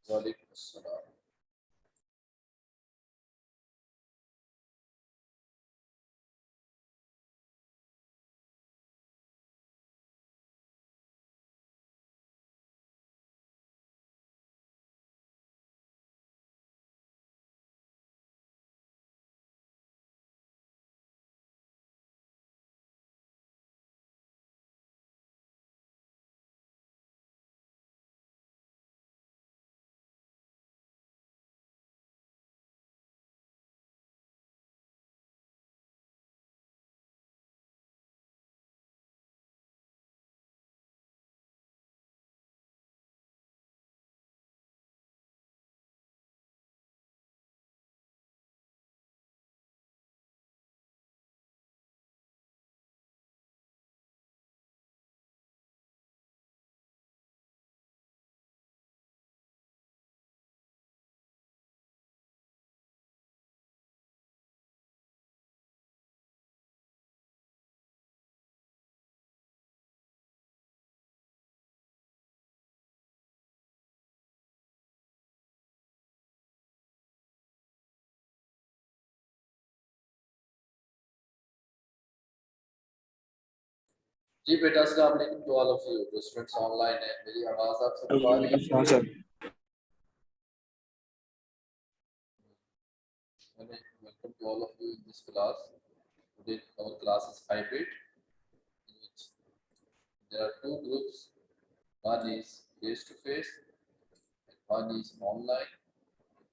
वालेकुम अस्सलाम। जी बेटा, अस्सलाम वालेकुम टू ऑल ऑफ यू। जो स्टूडेंट्स ऑनलाइन है, मेरी आवाज आप सबको आ रही है? Sir Welcome to all of you in this class. Today our class is hybrid, in which there are two groups. One is face to face and one is online.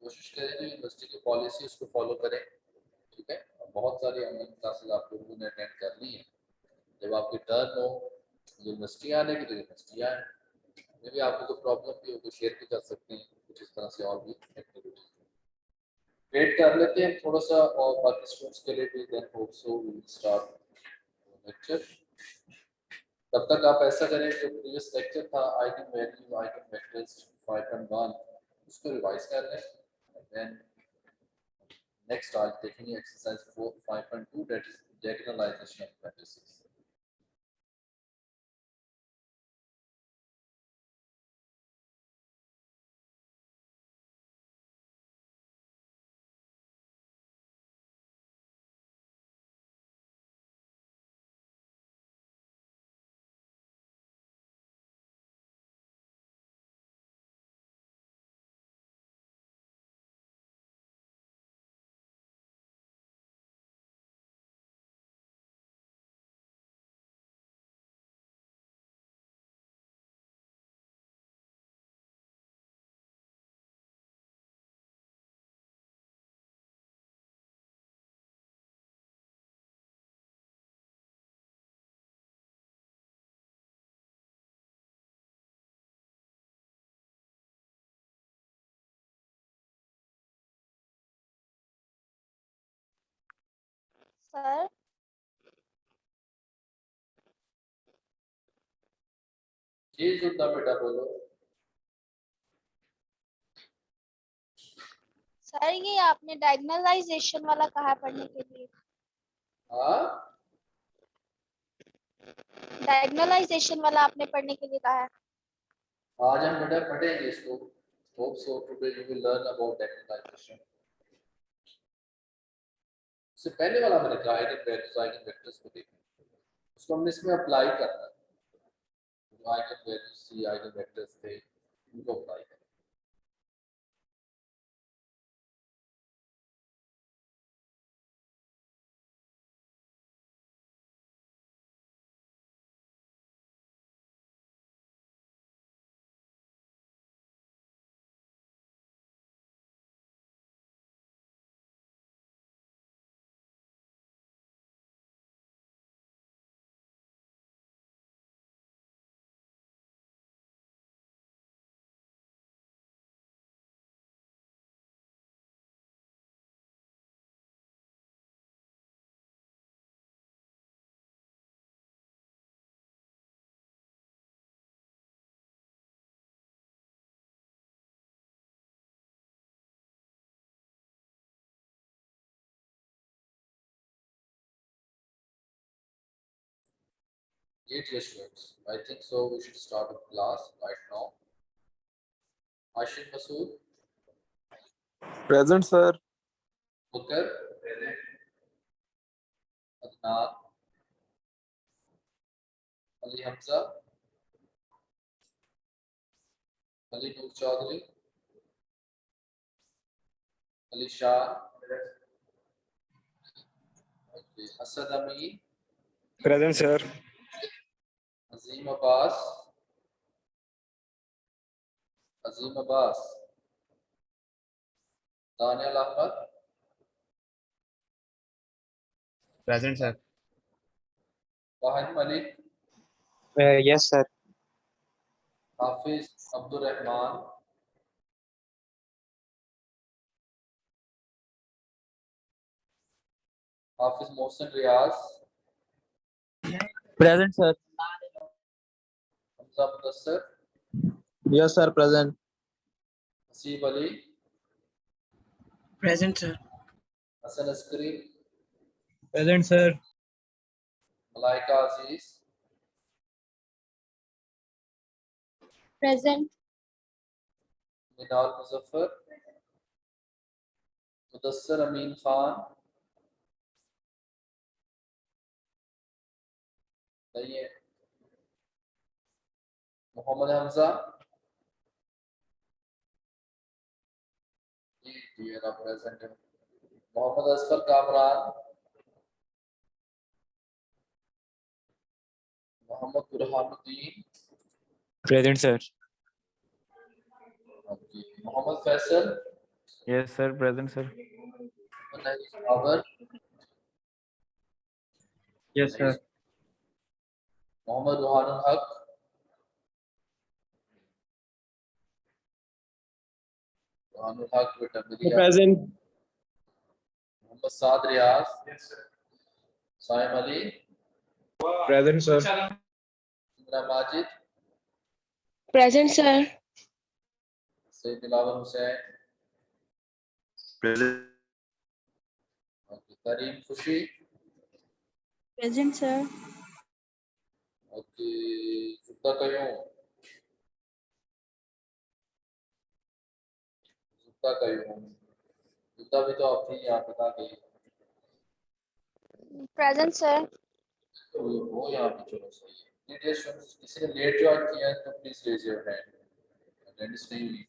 कोशिश करें जो यूनिवर्सिटी की पॉलिसी उसको follow करें, ठीक है। बहुत सारी ऑनलाइन क्लासेस आप लोगों ने अटेंड कर ली हैं। जब आपकी टर्न हो यूनिवर्सिटी आने की तो यूनिवर्सिटी आए। मे भी आपको कोई प्रॉब्लम भी हो तो शेयर भी कर सकते हैं, कुछ इस तरह से और भी एक्टिविटीज वेट कर लेते हैं थोड़ा सा, और बाकी स्टूडेंट्स के लिए भी then also we will start lecture. तब तक आप ऐसा करें, जो प्रीवियस लेक्चर था आइगन वैल्यू आइगन वेक्टर्स 5.1 उसको रिवाइज कर लें। देन नेक्स्ट आज देखेंगे exercise 4 5.2 that is diagonalization of matrices. Sir ji जुदा बेटा बोलो। सर ये आपने डायगोनलाइजेशन वाला कहा है पढ़ने के लिए? हाँ, डायगोनलाइजेशन वाला आपने पढ़ने के लिए कहा है? आज हम बेटा पढ़ेंगे इसको। Hope so today you will learn about diagonalization. उससे पहले वाला मैंने कहा आइगन वैल्यूज आइगन वेक्टर्स को देखना, उसको हमने इसमें अप्लाई करना है। जो आइगन वैल्यूज थी आइगन वेक्टर्स थे उनको अप्लाई करना। Dear students, I think so we should start with class right now. Asif Masood, Present, sir. बुकर, Adnan, Ali Hamza, Ali Noor Chaudhry, Ali Shah, Asad Amin, Present, sir. Azeem Abbas, Azeem Abbas, Daniyal Ahmed, Present, sir. Wahid Malik, Yes, sir. Hafiz Abdul Rehman, Hafiz Mohsin Riaz, Present, sir. Hamza Mudassir, Yes, sir. Present. Haseeb Ali, Present, sir. Hassan Askari, Present, sir. Malaika Aziz, present, Minal Muzaffar, Mudassir Amin Khan, सही है, मोहम्मद हमजा, जी ये present है, Mohammad Asfar Kamran, Mohammad Burhanuddin, Present, sir. Mohammad Faisal, Yes, sir. Present, sir. Babar, Yes, sir. Mohammad रुहानुल हक, रुहानुल हक बेटा मिलिया, Present. Mohammad साद रियाज, Saim Ali, Present, sir. Imran Majid, present, sir, Syed Bilawal Hussain, Present. करीम खुशी, present, sir, okay जुद्दा कयूं, जुद्दा कयूं, जुद्दा भी तो आप थी यहाँ बता गई, present, sir, तो वो यहाँ पे चलो सही है। किसी ने लेट ज्वाइन किया है तो please raise your hand, attendance नहीं हुई,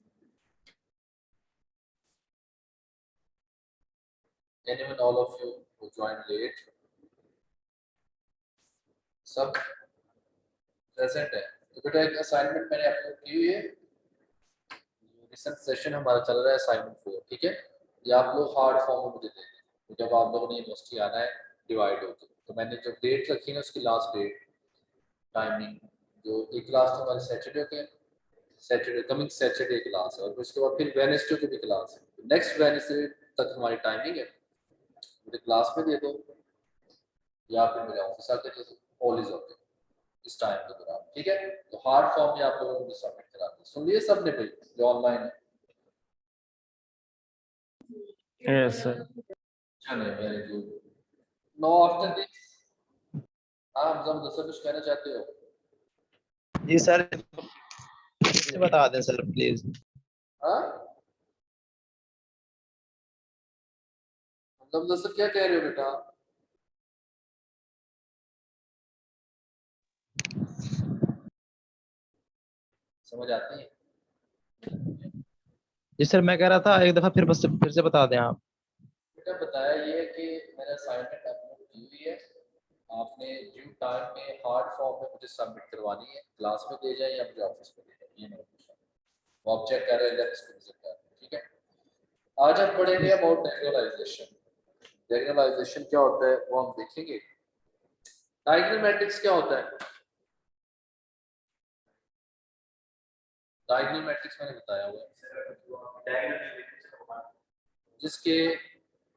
anyone all of you who joined late, सब प्रेजेंट है। तो बेटा एक असाइनमेंट मैंने अपलोड की हुई है, रिसेंट सेशन हमारा चल रहा है असाइनमेंट 4, ठीक है, ये आप लोग हार्ड फॉर्म में मुझे दे दें, तो जब आप लोगों ने यूनिवर्सिटी आना है डिवाइड होकर, तो मैंने जो डेट रखी है उसकी लास्ट डेट टाइमिंग, जो एक क्लास तो हमारे सैटरडे के, सैटरडे कमिंग सैटरडे क्लास है, और उसके बाद फिर वेडनेसडे को भी क्लास है, नेक्स्ट वेडनेसडे तक हमारी टाइमिंग है, मुझे क्लास में दे दो या फिर मेरे ऑफिस आके दे दो, ऑल इज ओके इस टाइम के दौरान, ठीक है। तो हार्ड फॉर्म में आप लोगों को सबमिट करा दें, सुन लिए सबने भाई जो ऑनलाइन है, Yes, sir. चले very good, know after this, हाँ हम दूसरा कुछ कहना चाहते हो? जी सर, बता दें सर प्लीज। हाँ हम दूसरा क्या कह रहे हो बेटा? समझ आती है? जी सर, मैं कह रहा था एक दफा फिर से बता दें आप। बेटा बताया ये है कि मैंने असाइनमेंट अपलोड की हुई है, आपने ड्यू टाइम में हार्ड फॉर्म में मुझे सबमिट करवानी है, क्लास में दे जाए या मुझे ऑफिस में दे जाए, ये मेरा क्वेश्चन, वो आप चेक कर रहे हैं इसको विजिट कर रहे हैं, ठीक है। आज हम पढ़ेंगे अबाउट डायगोनलाइजेशन। डायगोनलाइजेशन क्या होता है वो हम देखेंगे। डायगोनल मैट्रिक्स क्या होता है? डायगोनल मैट्रिक्स मैंने बताया हुआ है, जिसके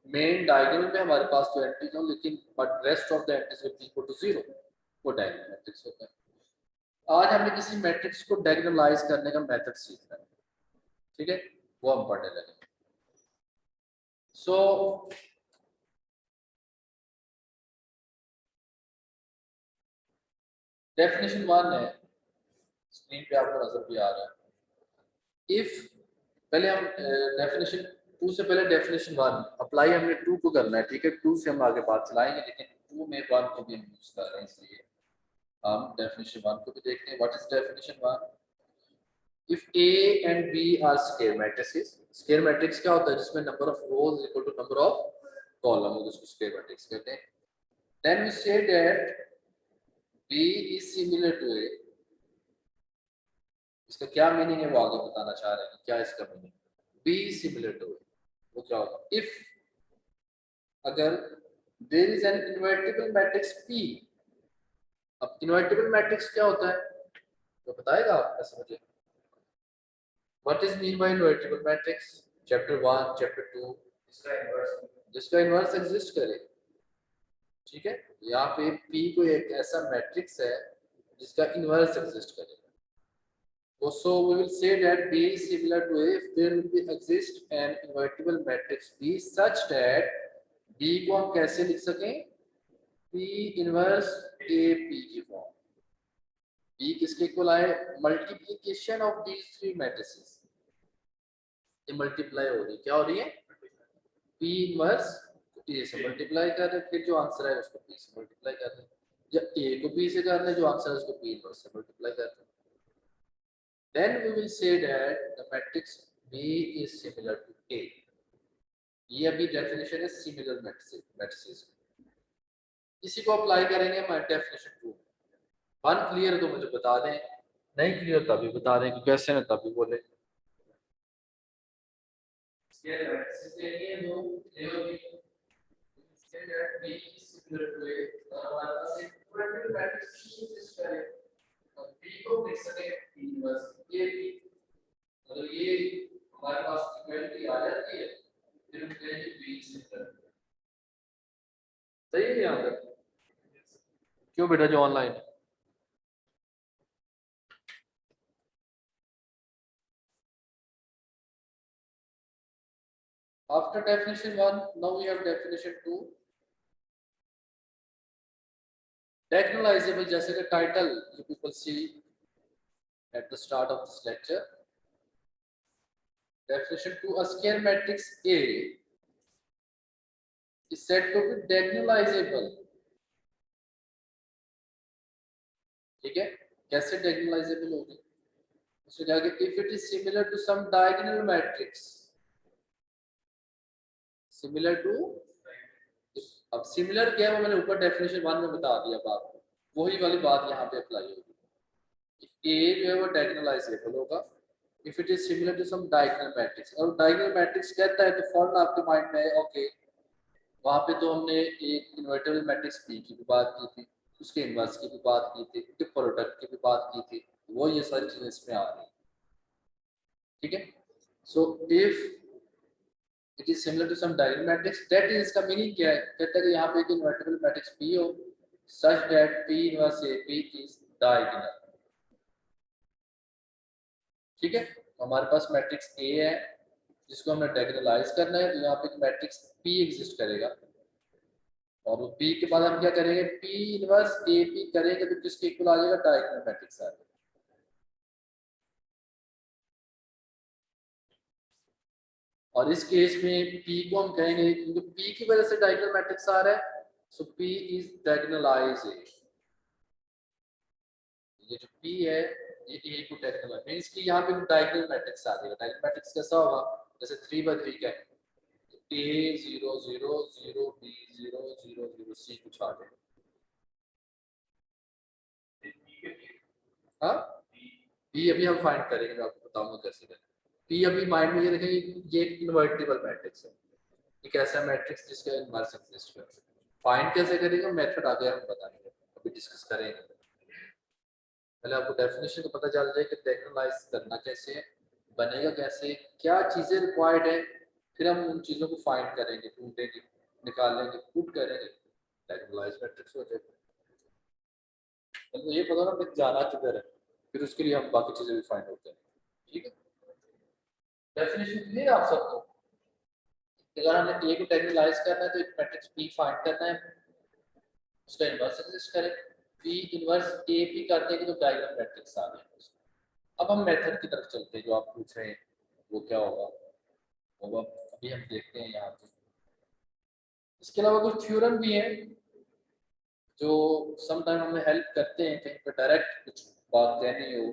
मेन डायगोनल में हमारे पास तो एंट्रीज हो, लेकिन but rest of the entries will be equal to 0, वो डायगोनल मैट्रिक्स होता है। आज हमें किसी मैट्रिक्स को डायगोनलाइज करने का मेथड सीखना है, ठीक है, वो हम पढ़ने लगे। सो डेफिनेशन 1 है, स्क्रीन पे आपको नजर भी आ रहा है, इफ पहले हम डेफिनेशन 2 से पहले डेफिनेशन 1 अप्लाई हमने 2 को करना है, ठीक है। 2 से हम आगे बात चलाएंगे, लेकिन 2 में 1 को भी हम यूज कर रहे हैं, इसलिए हम डेफिनेशन 1 को भी देखते हैं। What is definition 1? If A and B are square matrices, square matrix क्या होता है? जिसमें number of rows is equal to number of column, उसको square matrix कहते हैं। Then we say that B is similar to A। इसका क्या meaning है वो आगे बताना चाह रहे हैं, क्या इसका meaning? B is similar to A, वो क्या होगा? If अगर there is an invertible matrix P, अब invertible matrix क्या होता है तो बताएगा आप, ऐसा मुझे। What is mean by invertible matrix? Chapter 1, Chapter 2, जिसका इनवर्स एग्जिस्ट करे, ठीक है। यहाँ पे P को एक ऐसा मैट्रिक्स है जिसका इनवर्स एग्जिस्ट करे। So we will say that B is similar to A if there will be exist an invertible matrix B such that B को हम कैसे लिख सकें? P इनवर्स AP की फॉर्म। B किसके इक्वल आए? Multiplication of these three matrices. ये multiply हो रही, क्या हो रही है? P इनवर्स A से मल्टीप्लाई कर रहे हैं, फिर जो आंसर है उसको P से मल्टीप्लाई कर रहे हैं, या A को P से कर रहे हैं, जो आंसर है उसको P इनवर्स से मल्टीप्लाई कर रहे हैं। Then we will say that the matrix B is similar to A। ये अभी डेफिनेशन है सिमिलर मैट्रिसेस। इसी को अप्लाई करेंगे हम डेफिनेशन 2। 1 क्लियर तो मुझे बता दें, नहीं क्लियर तभी बता दें कि कैसे ना तभी बोले। अगर ये हमारे पास इक्वालिटी आ जाती है, फिर हम कहेंगे B सिमिलर। सही है यहाँ तक? क्यों बेटा जो ऑनलाइन है? After definition 1, now we have definition 2. Diagonalizable, जैसे कि title you people see at the start of this lecture. Definition 2, a square matrix A is said to be diagonalizable। ठीक है, कैसे diagonalizable होगी? उसमें क्या कि if it is similar to some diagonal matrix, similar to, अब similar क्या है वो मैंने ऊपर डेफिनेशन 1 में बता दिया अब आपको, वही वाली बात यहाँ पे अप्लाई होगी। A जो है वो डायगोनलाइजेबल होगा if it is similar to some diagonal matrix। और diagonal matrix कहता है तो फॉर्मूला आपके माइंड में है, ओके वहां पे तो हमने एक इनवर्टेबल मैट्रिक्स P की भी बात की थी, उसके इनवर्स की भी बात की थी, उसके प्रोडक्ट की भी बात की थी, वो ये सारी चीजें इसमें आ रही है, ठीक है। So if it is similar to some diagonal matrix, that is इसका मीनिंग क्या है? कहता है कि यहाँ पे एक इनवर्टेबल मैट्रिक्स P हो such that P inverse AP is diagonal। ठीक है, हमारे पास मैट्रिक्स A है जिसको हमने डायगोनलाइज करना है, तो यहाँ पे एक मैट्रिक्स P एग्जिस्ट करेगा, और वो P के बाद हम क्या करेंगे? P इनवर्स AP करेंगे तो किसके इक्वल आ जाएगा? डायगोनल मैट्रिक्स आ जाएगा। और इस केस में P को हम कहेंगे, क्योंकि P की वजह से डायगोनल मैट्रिक्स आ रहा है, सो P इज डायगोनलाइज्ड। ये जो P है ये A को डायगोनलाइज मींस कि यहाँ पे डायगोनल मैट्रिक्स आ जाएगा। डायगोनल मैट्रिक्स कैसा होगा? जैसे 3/3 का है, तो A 0 0 0 B 0 0 0 C कुछ आ जाएगा। हाँ, P अभी हम फाइंड करेंगे, मैं आपको बताऊंगा कैसे करें। P अभी माइंड में ये रखेंगे, ये एक इनवर्टिबल मैट्रिक्स है, एक ऐसा मैट्रिक्स जिसका इनवर्स एग्जिस्ट करता है। फाइंड कैसे करेंगे? मेथड आगे हम बताएंगे, अभी डिस्कस करेंगे। पहले आपको डेफिनेशन को पता चल जाए कि डायगोनलाइज करना कैसे है, बनेगा कैसे, क्या चीजें रिक्वायर्ड है, फिर हम उन चीजों को फाइंड करेंगे, ढूंढेंगे, निकालेंगे, पुट करेंगे, डायगोनलाइज मैट्रिक्स हो जाएगा। तो ये पता ना कि जाना किधर है, फिर उसके लिए हम बाकी चीजें भी फाइंड होते हैं। ठीक है, डेफिनेशन क्लियर आप सबको? अगर हमें A को डायगोनलाइज करना है तो एक मैट्रिक्स P फाइंड करना है, उसका इनवर्स एग्जिस्ट करे, P इनवर्स AP करते हैं तो डायगोनल मैट्रिक्स आ गया। अब हम मेथड की तरफ चलते हैं जो आप पूछ रहे हैं। वो क्या होगा, वो अभी हम देखते हैं यहाँ पे। इसके अलावा कुछ थ्योरम भी हैं जो समटाइम हमें हेल्प करते हैं कहीं पर डायरेक्ट कुछ बात कहनी हो,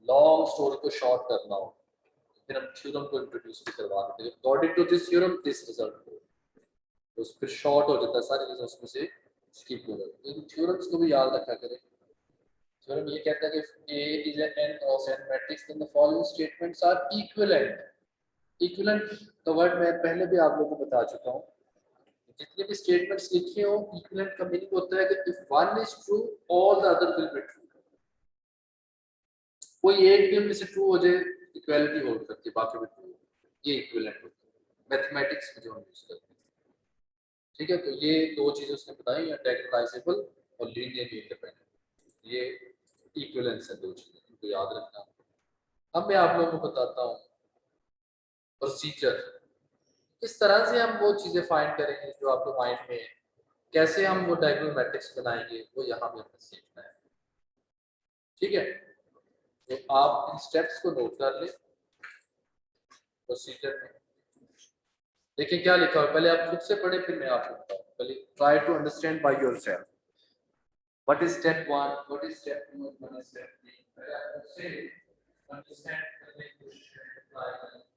लॉन्ग स्टोरी को शॉर्ट करना हो, फिर हम थ्योरम को इंट्रोड्यूस भी करवा देते हैं। According to this theorem this result हो, तो फिर शॉर्ट हो जाता है, सारी चीजें उसमें से स्किप हो जाती है। लेकिन थ्योरम्स को भी याद रखा करें। थ्योरम ये कहता है कि A is an n cross n matrix then the following statements are equivalent। Equivalent का वर्ड मैं पहले भी आप लोगों को बता चुका हूँ। जितने भी स्टेटमेंट्स लिखे हो, इक्विवेलेंट का मीनिंग होता है कि if one is true all the other will be true. कोई एक भी उनमें से ट्रू हो जाए, इक्वालिटी होल्ड करती है, बाकी भी ट्रू, ये इक्विवेलेंट होता है मैथमेटिक्स में जो हम यूज करते हैं। ठीक है, तो ये दो चीजें उसने बताई, डायगोनलाइजेबल और लीनियरली इंडिपेंडेंट, ये इक्विवेलेंस है दो चीजें, इनको याद रखना। अब मैं आप लोगों को बताता हूँ प्रोसीजर, किस तरह से हम वो चीजें फाइंड करेंगे जो आपके माइंड में है, कैसे हम वो डायगोनल मैट्रिक्स बनाएंगे, वो यहाँ पे हमें सीखना है। ठीक है, तो आप इन स्टेप्स को नोट कर लें प्रोसीजर में। देखिए क्या लिखा है, पहले आप खुद से पढ़े फिर मैं आपको बताऊँ। पहले try to understand by yourself what is step 1, what is step 2, what is step 3। पहले आप खुद से अंडरस्टैंड करने की कोशिश करें, ट्राई करें।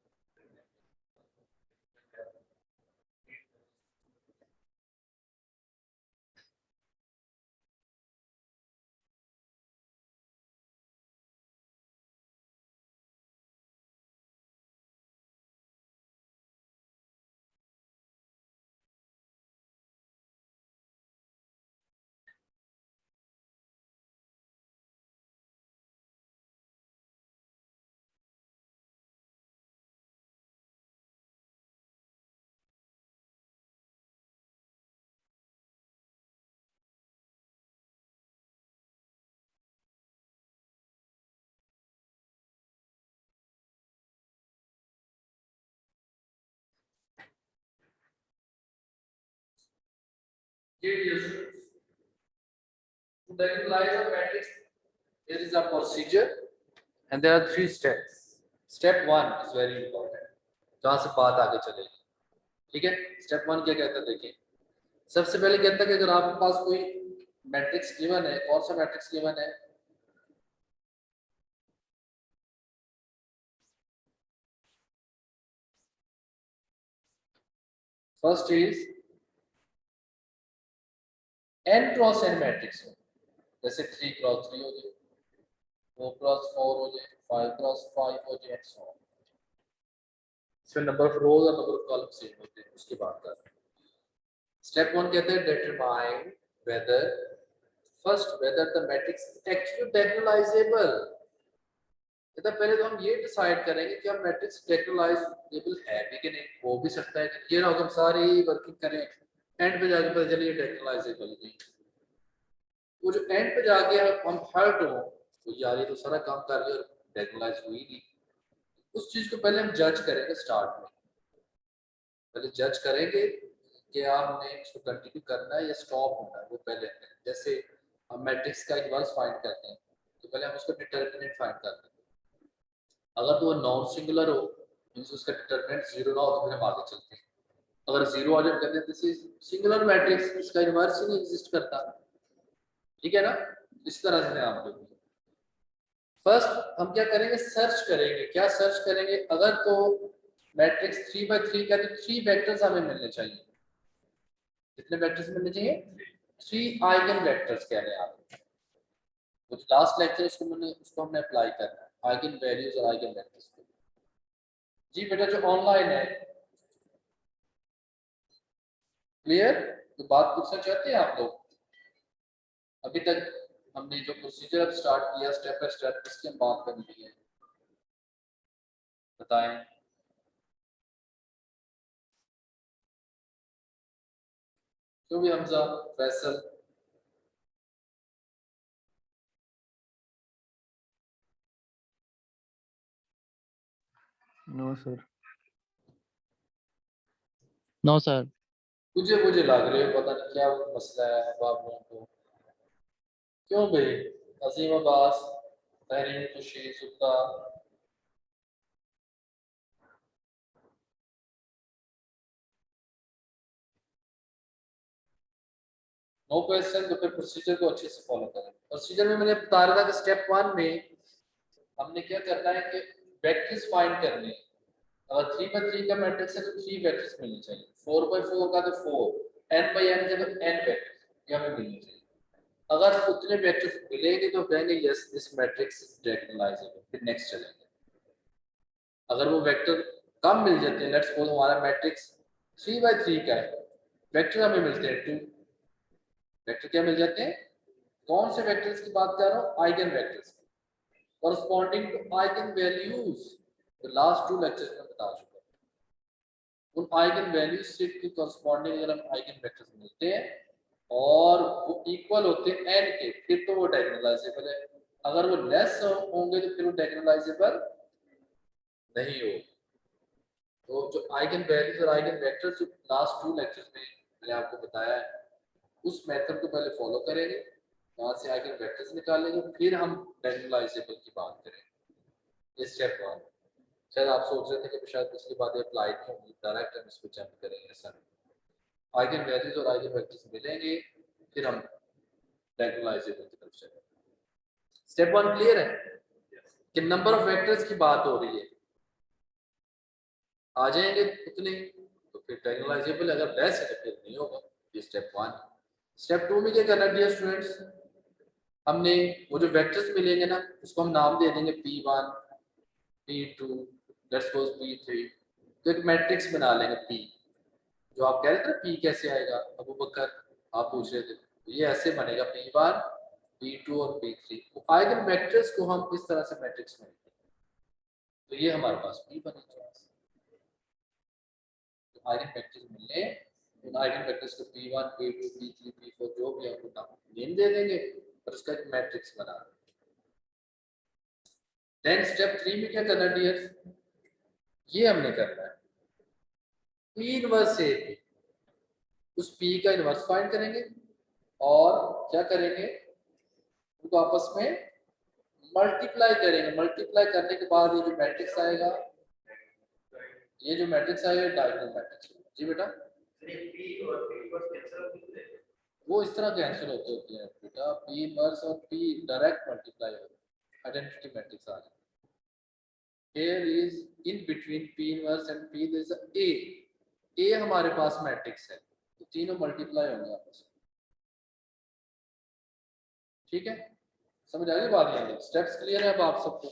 Dear students, to diagonalize a matrix, there is a procedure and there are 3 steps. Step 1 is very important, जहाँ से बात आगे चलेगी। ठीक है, स्टेप 1 क्या कहता है, देखिए सबसे पहले कहता है कि अगर आपके पास कोई मैट्रिक्स गिवन है, कौन सा मैट्रिक्स गिवन है, first is n cross n matrix हो, जैसे 3 क्रॉस 3 हो जाए, 4 क्रॉस 4 हो जाए, 5 क्रॉस 5 हो जाए, एंड सो ऑन। इसमें नंबर ऑफ रोज और नंबर ऑफ कॉलम सेम होते हैं, उसकी बात कर रहे हैं। स्टेप 1 कहते हैं determine whether, first whether the matrix actually diagonalisable. कहता पहले तो हम ये डिसाइड करेंगे कि हम मैट्रिक्स डायगोनलाइजेबल है भी कि नहीं। हो भी सकता है कि ये ना हम सारी वर्किंग करें, एंड पे जाके पता चले ये डायगोनलाइजेबल नहीं। वो जो एंड पे जाके हम हर्ट हो तो यार ये तो सारा काम कर लिया और डायगोनलाइज हुई नहीं, उस चीज को पहले हम जज करेंगे। स्टार्ट में पहले जज करेंगे कि हमने इसको कंटिन्यू करना है या स्टॉप होना है, वो पहले करें। जैसे हम मैट्रिक्स का इन्वर्स फाइंड करते हैं तो पहले हम उसका डिटरमिनेंट फाइंड करते हैं। अगर तो वो नॉन सिंगुलर हो, मींस उसका डिटरमिनेंट जीरो ना हो, तो फिर हम आगे चलते हैं। अगर जीरो आ जाए कहते हैं दिस इज सिंगुलर मैट्रिक्स, इसका इन्वर्स ही नहीं एग्जिस्ट करता। ठीक है ना, इस तरह से आप लोग फर्स्ट हम क्या करेंगे, सर्च करेंगे। क्या सर्च करेंगे, अगर तो मैट्रिक्स 3 by 3 का, तो 3 वेक्टर्स हमें मिलने चाहिए। कितने वेक्टर्स मिलने चाहिए, 3 आइगन वेक्टर्स कह रहे हैं आप। वो लास्ट लेक्चर उसको हमने अप्लाई करना है, आइगन वैल्यूज और आइगन वेक्टर्स को। जी बेटा जो ऑनलाइन है, क्लियर, तो बात पूछना चाहते हैं आप लोग। अभी तक हमने जो प्रोसीजर अब स्टार्ट किया स्टेप बाय स्टेप, इसकी हम बात करनी है, बताएं। जो भी Hamza, Faisal, no sir. No sir. मुझे लग रही है पता नहीं क्या मसला है अब आप लोगों को। क्यों भाई, अजीम अब्बास, तहरीर खुशी, सुल्ता, नो क्वेश्चन तो फिर प्रोसीजर को अच्छे से फॉलो करें। प्रोसीजर में मैंने बता रहा था कि स्टेप 1 में हमने क्या करना है कि वेक्टर्स फाइंड करने हैं। अगर 3x3 का मैट्रिक्स है तो 3 वेक्टर्स मिलने चाहिए, 4x4 का तो 4, n/n का तो n वेक्टर्स ये हमें मिलने चाहिए। अगर उतने वेक्टर्स मिलेंगे तो कहेंगे yes this matrix is diagonalisable, फिर नेक्स्ट चलेंगे। अगर वो वेक्टर कम मिल जाते हैं, लेट्स सपोज हमारा मैट्रिक्स 3x3 का है, वेक्टर हमें मिलते हैं 2, वेक्टर क्या मिल जाते हैं, कौन से वेक्टर्स की बात कर रहा हूँ, eigen vectors corresponding to eigen values, तो लास्ट 2 लेक्चर्स में बता चुका हूँ। उन आइगन वैल्यूज से के corresponding अगर हम आइगन वेक्टर्स मिलते हैं और वो इक्वल होते हैं n के, फिर तो वो डायगोनलाइजेबल है। अगर वो लेस होंगे तो फिर वो डायगोनलाइजेबल नहीं होगा। तो जो आइगन वैल्यूज और आइगन वेक्टर्स जो लास्ट 2 लेक्चर्स में मैंने आपको बताया है, उस मेथड को पहले फॉलो करेंगे, वहां से आइगन वेक्टर्स निकालेंगे, फिर हम डायगोनलाइजेबल की बात करेंगे। ये स्टेप 1। शायद आप सोच रहे थे कि शायद पिछली बातें अप्लाई नहीं होंगी, डायरेक्ट हम इसको जंप करेंगे। ऐसा आइगन वैल्यूज और आइगन वेक्टर्स मिलेंगे, फिर हम डायगोनलाइजेबल की तरफ चलेंगे। स्टेप 1 क्लियर है कि नंबर ऑफ वेक्टर्स की बात हो रही है, आ जाएंगे उतने तो फिर डायगोनलाइजेबल, अगर लेस है तो फिर नहीं होगा। ये स्टेप 1। स्टेप 2 में क्या करना है डियर स्टूडेंट्स, हमने वो जो वेक्टर्स मिलेंगे ना उसको हम नाम दे देंगे p1 p2 let's suppose p3, तो एक मैट्रिक्स बना लेंगे p। जो आप कह रहे थे ना p कैसे आएगा, अबू बकर आप पूछ रहे थे, तो ये ऐसे बनेगा p1 p2 और p3, तो आइगन वेक्टर्स को हम इस तरह से मैट्रिक्स में लिखेंगे, तो ये हमारे पास p बनेगा। तो आइगन वेक्टर्स मिलने, उन आइगन वेक्टर्स को p1 p2 p3 p4 जो भी है उनको नाम नेम दे देंगे और उसका एक मैट्रिक्स बना देंगे। देन स्टेप 3 में क्या करना डियर, ये हमने करना है p इनवर्स ए पे, उस p का इनवर्स फाइंड करेंगे और क्या करेंगे, उनको आपस में मल्टीप्लाई करेंगे। मल्टीप्लाई करने के बाद ये जो मैट्रिक्स आएगा, ये जो मैट्रिक्स आएगा डायगोनल मैट्रिक्स। जी बेटा, वो इस तरह कैंसिल होते हैं बेटा, p इनवर्स और p डायरेक्ट मल्टीप्लाई होगा, आइडेंटिटी मैट्रिक्स आ जाएगा। Here is in between p inverse and p there is a a हमारे पास मैट्रिक्स है, तो तीनों मल्टीप्लाई होंगे आपस में। ठीक है, समझ आ गई बात? यहाँ स्टेप्स क्लियर है अब आप सबको?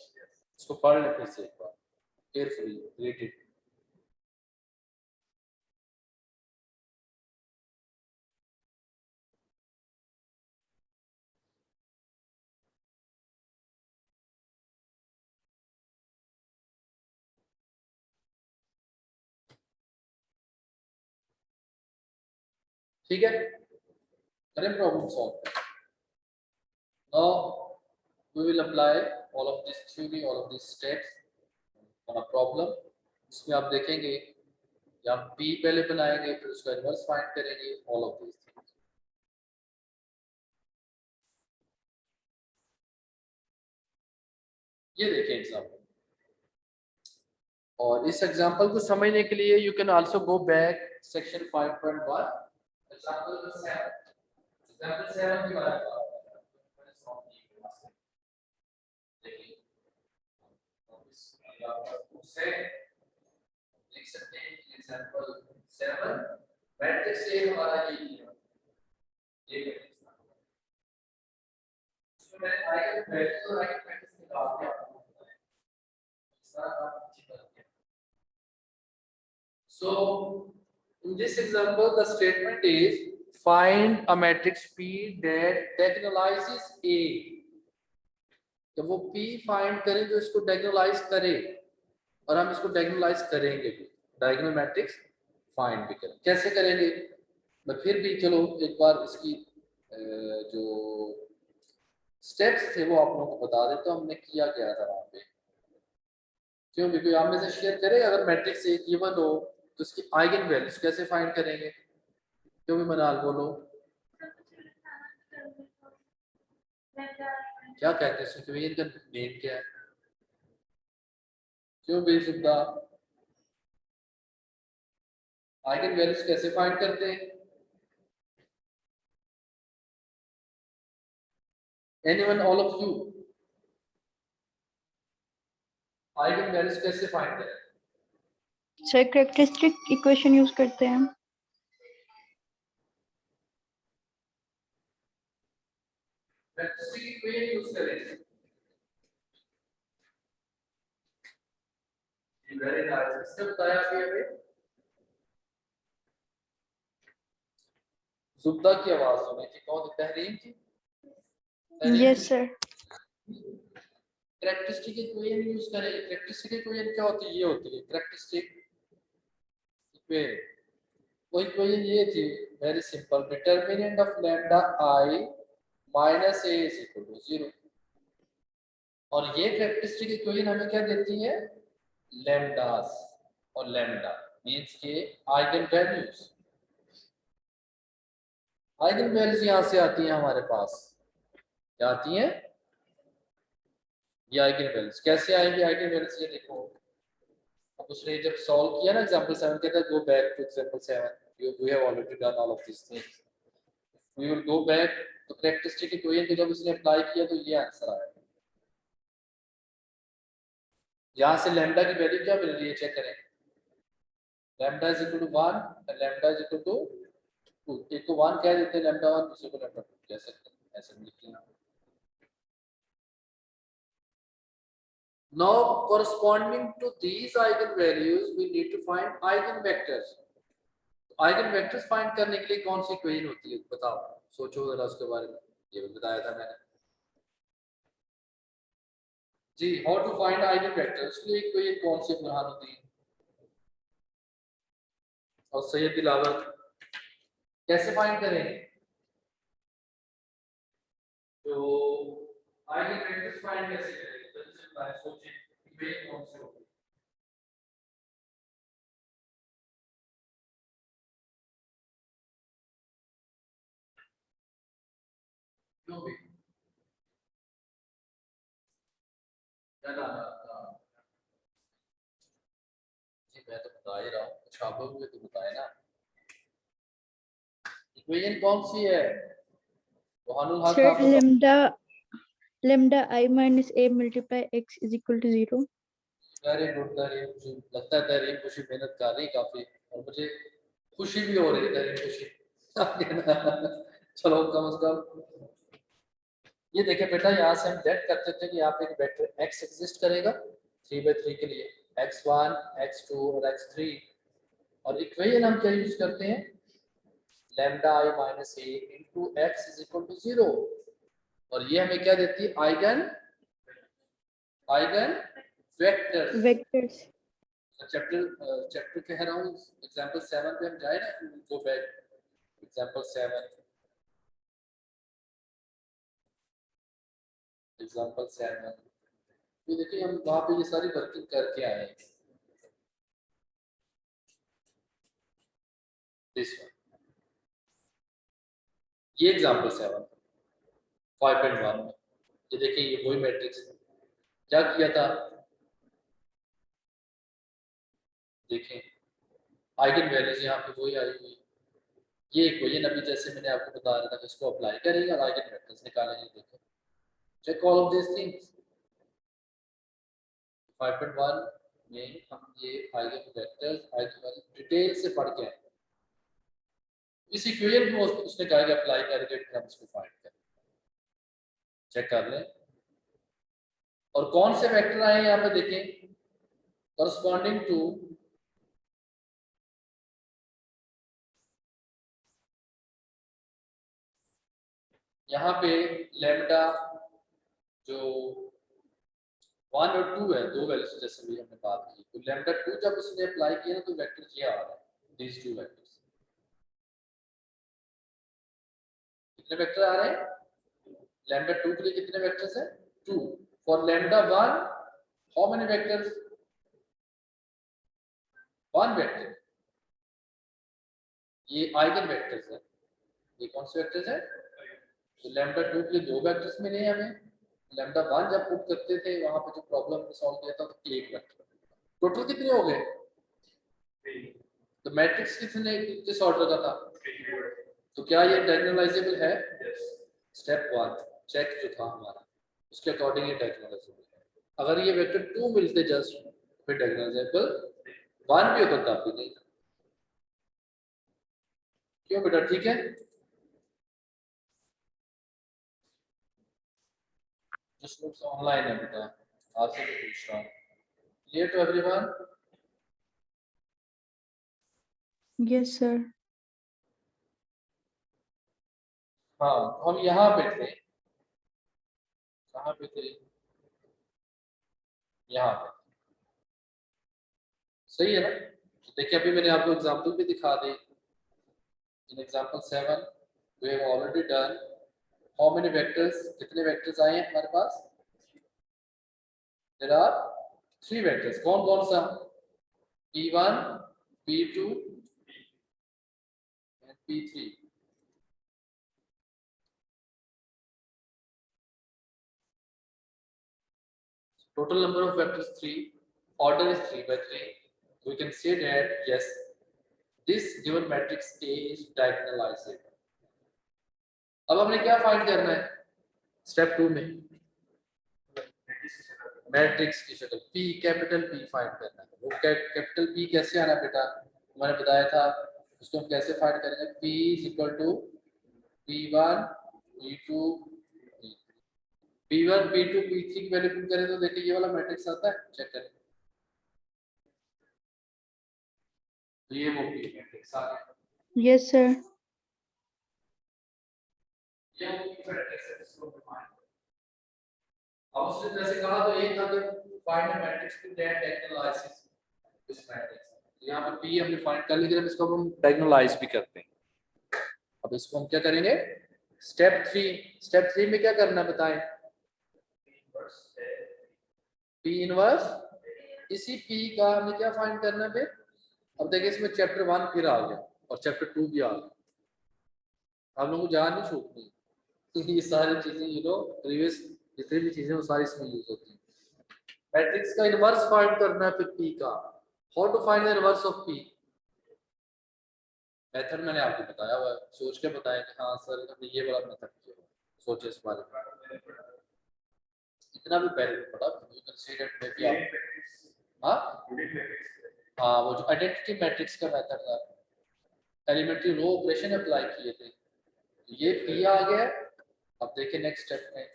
इसको पढ़ ले फिर से एक बार केयरफुली, रीड इट। ठीक है, करें problem solve. Now we will apply all of this theory, all of these steps on a problem। इसमें आप देखेंगे या p पहले बनाएंगे, फिर उसका इनवर्स फाइंड करेंगे, all of these things। ये देखिए एग्जाम्पल, और इस एग्जाम्पल को समझने के लिए you can also go back section 5.1 example 7। Example 7 की बात कर देख सकते हैं एग्जाम्पल 7 मैट्रिक्स ए हमारा ये है, ये इसमें मैंने आइगन वैल्यूज और आइगन मैट्रिक्स निकाल दिया आपको बताया, सारा काम नीचे कर दिया। So in this example the statement is find a matrix P that diagonalizes A। जब वो P फाइंड करें तो इसको डायगोनलाइज करे, और हम इसको डायगोनलाइज करेंगे भी, डायगोनल मैट्रिक्स फाइंड भी करें। कैसे करेंगे मैं फिर भी चलो एक बार इसकी जो स्टेप्स थे वो आप लोगों को बता देता हूँ हमने किया क्या था वहां पे। क्यों, भी कोई आप में से शेयर करे, अगर मैट्रिक्स एक गिवन हो तो उसकी आइगन वैल्यूज कैसे फाइंड करेंगे? क्यों भी मनाल बोलो, क्या कहते हैं क्यों, इनका नेम क्या है? क्यों भी सुविधा, आइगन वैल्यूज कैसे फाइंड करते हैं? Anyone, all of you? Eigen values कैसे फाइंड करें? सर कैरेक्टरिस्टिक इक्वेशन यूज करते हैं। कैरेक्टरिस्टिक इक्वेशन यूज करें। ये वेरी नाइस। इसने बताया कि हमें जुब्दा की आवाज सुनी थी, कौन थी? तहरीम की। Yes sir. Characteristic equation use करें। कैरेक्टरिस्टिक इक्वेशन क्या होती है? ये होती है कैरेक्टरिस्टिक इक्वेशन। वो इक्वेशन ये थी, very simple, determinant of lambda I minus A is equal to 0। और ये कैरेक्टरिस्टिक इक्वेशन हमें क्या देती है? लैम्डास, और लैम्डा मींस के आइगन वैल्यूज। आइगन वैल्यूज यहां से आती हैं हमारे पास। क्या आती हैं? ये आइगन वैल्यूज कैसे आएंगे? आइगन वैल्यूज ये देखो, अब उसने जब सॉल्व किया ना एग्जांपल 7 के अंदर, go back to example 7, we have already done all of this things, we will go back. तो कैरेक्टरिस्टिक इक्वेशन को जब उसने अप्लाई किया तो ये आंसर आया। यहां से लैम्डा की वैल्यू क्या मिल रही है चेक करें। लैम्डा इज इक्वल टू 1 और लैम्डा इज इक्वल टू 2। एक को 1 कह देते हैं, लैम्डा 1, दूसरे को लैम्डा 2 कह सकते हैं, ऐसे लिखना। Now corresponding to these eigenvalues we need to find eigenvectors। eigenvectors find करने के लिए कौन सी इक्वेशन होती है बताओ, सोचो जरा उसके बारे में। ये भी बताया था मैंने जी, how to find eigenvectors। उसके लिए इक्वेशन कौन सी बुरहानुद्दीन और सैयद दिलावर कैसे फाइंड करेंगे? तो eigenvectors फाइंड कैसे करेंगे? सोचिए इक्वेशन कौन सी होगी? क्यों भी क्या नाम है आपका? जी मैं तो बता ही रहा हूँ, छापे हुए तो बताए ना। इक्वेशन कौन सी है? वहानुल हक सर आप lambda I minus a multiply x is equal to 0। Very good Tahreem. मुझे लगता है तहरीम खुशी मेहनत कर रही काफी, और मुझे खुशी भी हो रही है तहरीम खुशी। चलो कम से कम ये देखें बेटा, यहाँ से हम डेट करते थे कि यहाँ पे एक वेक्टर x एग्जिस्ट करेगा 3/3 के लिए, x1 x2 और x3। और इक्वेशन हम क्या यूज करते हैं? Lambda i minus A into x is equal to 0। और ये हमें क्या देती है? Eigen vectors. चैप्टर कह रहा हूँ, एग्जांपल 7 पे हम जाए ना, गो बैक एग्जांपल 7। ये देखिए हम वहां पे ये सारी वर्किंग करके आए हैं। दिस वन, ये एग्जांपल 7 5.1 में ये देखिए, ये वही मैट्रिक्स है। क्या किया था देखें, आइगन वैल्यूज यहाँ पे वही आई हुई। ये इक्वेशन अभी जैसे मैंने आपको बता रहा था, इसको अप्लाई करेंगे और आइगन वेक्टर्स निकालेंगे। देखो check all of this things. 5.1 में हम ये eigen vectors eigen value detail से पढ़ के आए। इस इक्वेशन को उसने कहा कि अप्लाई करके फिर हम इसको फाइंड करें। चेक कर लें और कौन से वेक्टर आए यहाँ पे देखें, करस्पॉन्डिंग टू यहाँ पे लैम्डा जो 1 और 2 है, दो वैल्यूज जैसे भी हमने बात की, तो लैम्डा 2 जब उसने अप्लाई किया ना तो वेक्टर ये आ रहा है, these two वेक्टर्स। कितने वेक्टर आ रहे हैं? लैम्डा 2 के लिए कितने वेक्टर्स हैं? 2। For lambda 1 how many vectors? 1 vector. ये आइगन वेक्टर्स है। ये कौन से वेक्टर्स हैं? तो लैम्डा 2 के लिए 2 वेक्टर्स मिले हमें। लैम्डा 1 जब पुट करते थे वहां पे जो प्रॉब्लम में सॉल्व किया था तो 1 वेक्टर। टोटल कितने हो गए? तो मैट्रिक्स कितने किस ऑर्डर का था? तो क्या ये डायगोनलाइजेबल है? स्टेप 1। चेक जो था हमारा उसके अकॉर्डिंग ये डायगोनलाइजेबल। अगर ये वेक्टर 2 मिलते जस्ट फिर डायगोनलाइजेबल, 1 भी होता तब भी नहीं। क्यों बेटा, ठीक है? जिस लोग ऑनलाइन है बेटा आपसे भी पूछ रहा हूँ, clear to everyone? Yes, sir. हाँ, हम यहाँ पे थे, कहाँ पे थे? यहाँ पे, सही है ना? तो देखिए अभी मैंने आपको एग्जांपल भी दिखा दी। In example 7 we have already done how many vectors, कितने वेक्टर्स आए हैं हमारे पास? There are 3 vectors. कौन कौन सा? p1 p2 and p3। total number of vectors 3, order is 3 by 3. We can say that yes, this given matrix A is diagonalizable। अब हमने क्या फाइंड करना है स्टेप 2 में? मैट्रिक्स की शक्ल P, कैपिटल P फाइंड करना है। वो कैपिटल P कैसे आना बेटा, मैंने बताया था उसको हम कैसे फाइंड करेंगे। P is equal to P1 P2 P1 P2 P3 की वैल्यू पुट करें तो देखिए ये वाला मैट्रिक्स आता है, चेक करें तो ये वो P मैट्रिक्स आ गया। Yes, sir. ये वो P मैट्रिक्स है जिसको हम फाइंड करें। अब उसने जैसे कहा तो एक था कि find the matrix to that diagonalizes this matrix. यहाँ पे P हमने फाइंड कर लिया, इसको अब हम डायगोनलाइज भी करते हैं। अब इसको हम क्या करेंगे? स्टेप 3 में क्या करना बताएं? P इनवर्स, इसी P का हमें क्या फाइंड करना है फिर? अब देखिए इसमें चैप्टर 1 फिर आ गया और चैप्टर 2 भी आ गया। आप लोगों को जान नहीं छूटनी ये सारी चीजें, यू नो प्रीवियस जितनी भी चीजें वो सारी इसमें यूज होती हैं। मैट्रिक्स का इनवर्स फाइंड करना है फिर P का। How to find the inverse of P? Method मैंने आपको बताया हुआ है, सोच के बताया कि हाँ सर हमने ये वाला मेथड किया, सोचे इस बारे में। इतना भी पहले पढ़ा, you can see that may be आप हाँ वो जो आइडेंटिटी मैट्रिक्स का मेथड था, एलिमेंट्री रो ऑपरेशन अप्लाई किए थे, ये P आ गया। अब देखिए नेक्स्ट स्टेप में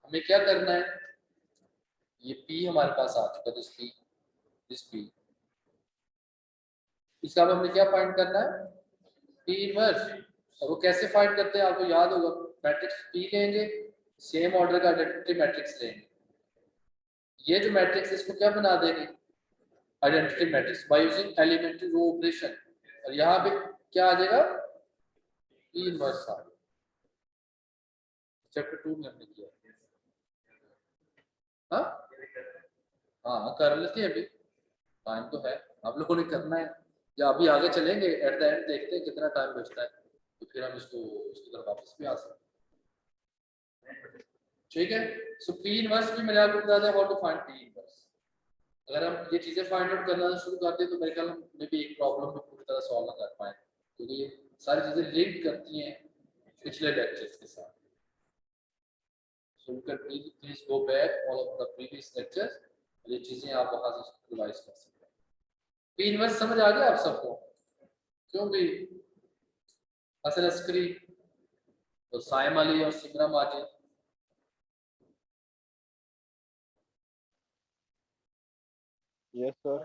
हमें क्या करना है, ये P हमारे पास आ चुका है, दिस P इसका अब हमने क्या फाइंड करना है? P inverse. और वो कैसे फाइंड करते हैं आपको याद होगा, मैट्रिक्स P लेंगे, सेम ऑर्डर का आइडेंटिटी मैट्रिक्स लेंगे, ये जो मैट्रिक्स इसको क्या बना देंगे? Identity matrix by using elementary row operation. और यहाँ पे क्या आ जाएगा? P इनवर्स आ गया। चैप्टर 2 में हमने किया। हाँ कर लेते हैं, अभी टाइम तो है, आप लोगों ने करना है या अभी आगे चलेंगे? एट द एंड देखते हैं कितना टाइम बचता है, तो फिर हम इसकी तरफ वापस भी आ सकते हैं। ठीक है, सो P इनवर्स भी मैंने आपको बता दिया how to find P inverse. अगर हम ये चीजें फाइंड आउट करना शुरू करते हैं तो मेरे ख्याल में भी एक प्रॉब्लम को पूरी तरह सॉल्व ना कर पाए, क्योंकि ये सारी चीजें लिंक करती हैं पिछले लेक्चर्स के साथ। So you can please go back all of the previous lectures, ये चीजें आप वहां से रिवाइज कर सकते हैं। P इनवर्स समझ आ गया आप सबको? क्यों भी असल अस्करी और साइम अली और सिमरा माजिद, Yes, sir.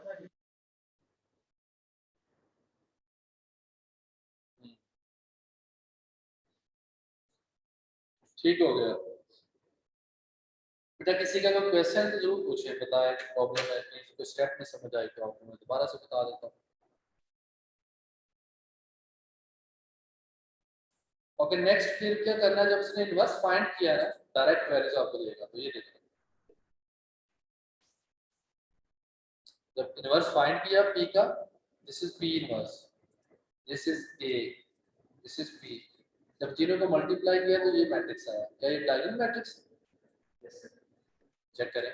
ठीक हो गया बेटा? किसी का कोई क्वेश्चन तो जरूर पूछे, बताए प्रॉब्लम है कि कोई स्टेप नहीं समझ आई तो आपको मैं दोबारा से बता देता हूँ। ओके, नेक्स्ट फिर क्या करना है, जब उसने इनवर्स फाइंड किया ना डायरेक्ट वैल्यूज आपको देगा, तो ये देखो जब इनवर्स फाइंड किया P का, this is P inverse, this is A, this is P, जब तीनों को मल्टीप्लाई किया तो ये मैट्रिक्स आया। क्या ये डायगोनल मैट्रिक्स? चेक करें।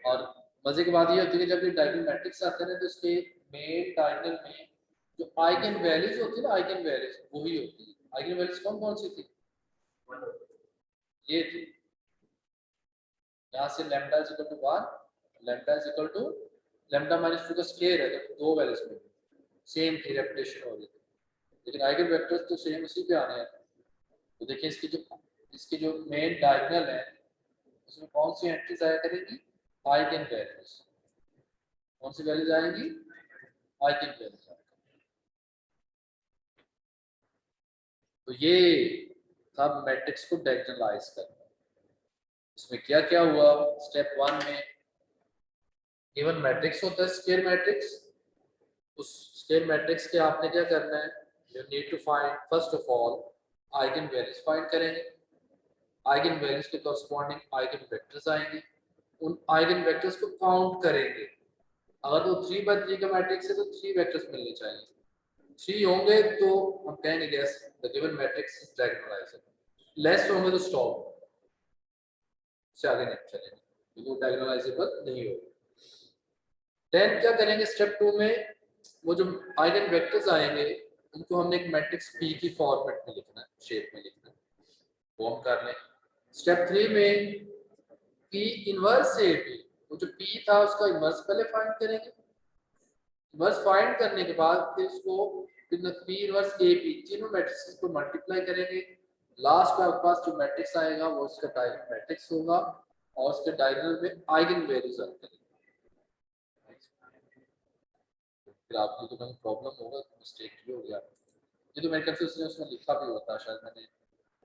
और मजे की बात ये होती है कि जब ये डायगोनल मैट्रिक्स आते हैं तो इसके मेन डायगोनल में जो आइगन वैल्यूज होती है ना, आइगन वैल्यूज वही होती है। आइगन वैल्यूज कौन कौन सी थी? ये थी, यहाँ से lambda is equal to 1, lambda is equal to lambda minus 2 का स्क्वायर है, तो दो वैल्यूज में सेम थी, रेपिटेशन हो रही थी, लेकिन आइगन वेक्टर्स तो सेम उसी पे आने हैं। तो देखिए इसकी जो मेन डायगोनल है उसमें कौन सी एंट्रीज आया करेंगी, आइगन वैल्यूज। कौन सी वैल्यूज आएंगी, आइगन वैल्यूज आएंगी। तो ये सब मैट्रिक्स को डायगोनलाइज करना। इसमें क्या क्या हुआ, स्टेप 1 में गिवन मैट्रिक्स होता है स्क्वायर मैट्रिक्स, उस स्क्वायर मैट्रिक्स के आपने क्या करना है, you need to find first of all eigen values find करेंगे, आइगन वैल्यूज के कॉरस्पॉन्डिंग आइगन वेक्टर्स आएंगे, उन आइगन वेक्टर्स को काउंट करेंगे। अगर वो 3x3 का मैट्रिक्स है तो 3 वेक्टर्स मिलने चाहिए, 3 होंगे तो हम कहेंगे yes the given matrix is diagonalisable, less होंगे तो स्टॉप, से आगे नहीं चलेंगे क्योंकि वो डायगोनलाइजेबल नहीं होगा। देन क्या करेंगे, स्टेप 2 में वो जो आइगन वेक्टर्स आएंगे उनको हमने एक मैट्रिक्स P की फॉर्मेट में लिखना है, शेप में लिखना है, वो हम कर लें। स्टेप 3 में P इनवर्स से AP, वो जो P था उसका इनवर्स पहले फाइंड करेंगे, इनवर्स फाइंड करने के बाद फिर उसको P इनवर्स AP तीनों मैट्रिक्स को मल्टीप्लाई करेंगे, लास्ट में आपके पास जो मैट्रिक्स आएगा वो इसका डायगोनल मैट्रिक्स होगा और उसके डायगोनल में आइगन वैल्यूज आएंगे। फिर आपको तो कहीं प्रॉब्लम होगा, मिस्टेक भी हो गया, ये तो मेरे ख्याल से उसने उसमें लिखा भी होता, शायद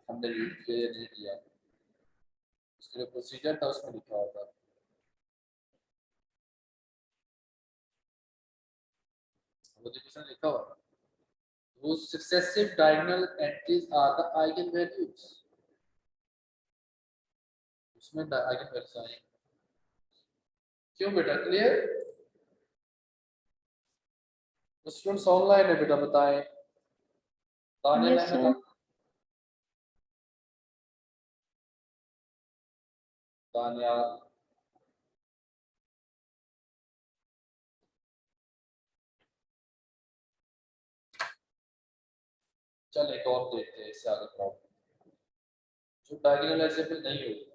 हमने रीड किया या नहीं किया, उसके जो प्रोसीजर था उसमें लिखा होता। वो जो किसने लिखा हुआ, whose successive diagonal entries are the eigenvalues, उसमें आइगन वैल्यूज आएंगे। क्यों बेटा, क्लियर? स्टूडेंट्स ऑनलाइन है बेटा, बताएं। तानिया Yes, ने sir. तानिया, चल एक और देखते हैं इससे आगे प्रॉब्लम जो डायगोनलाइजेबल नहीं होगी,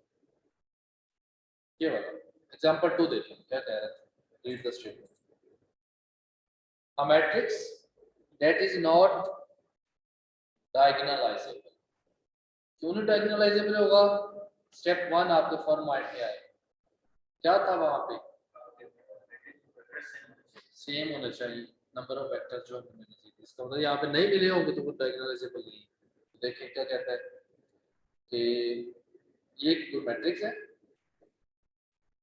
ये वाला एग्जांपल 2 देखें क्या कह रहे हैं, read the statement. A matrix that is not diagonalizable, क्यों नहीं डायगोनलाइजेबल होगा? स्टेप 1 आपके फॉर्म माइंड में आए, क्या था वहां पे, सेम होना चाहिए नंबर ऑफ वेक्टर्स जो हमें मिलने चाहिए, इसका मतलब यहाँ पे नहीं मिले होंगे तो वो डायगोनलाइजेबल नहीं है। तो देखिए क्या कहता है कि ये कोई मैट्रिक्स है,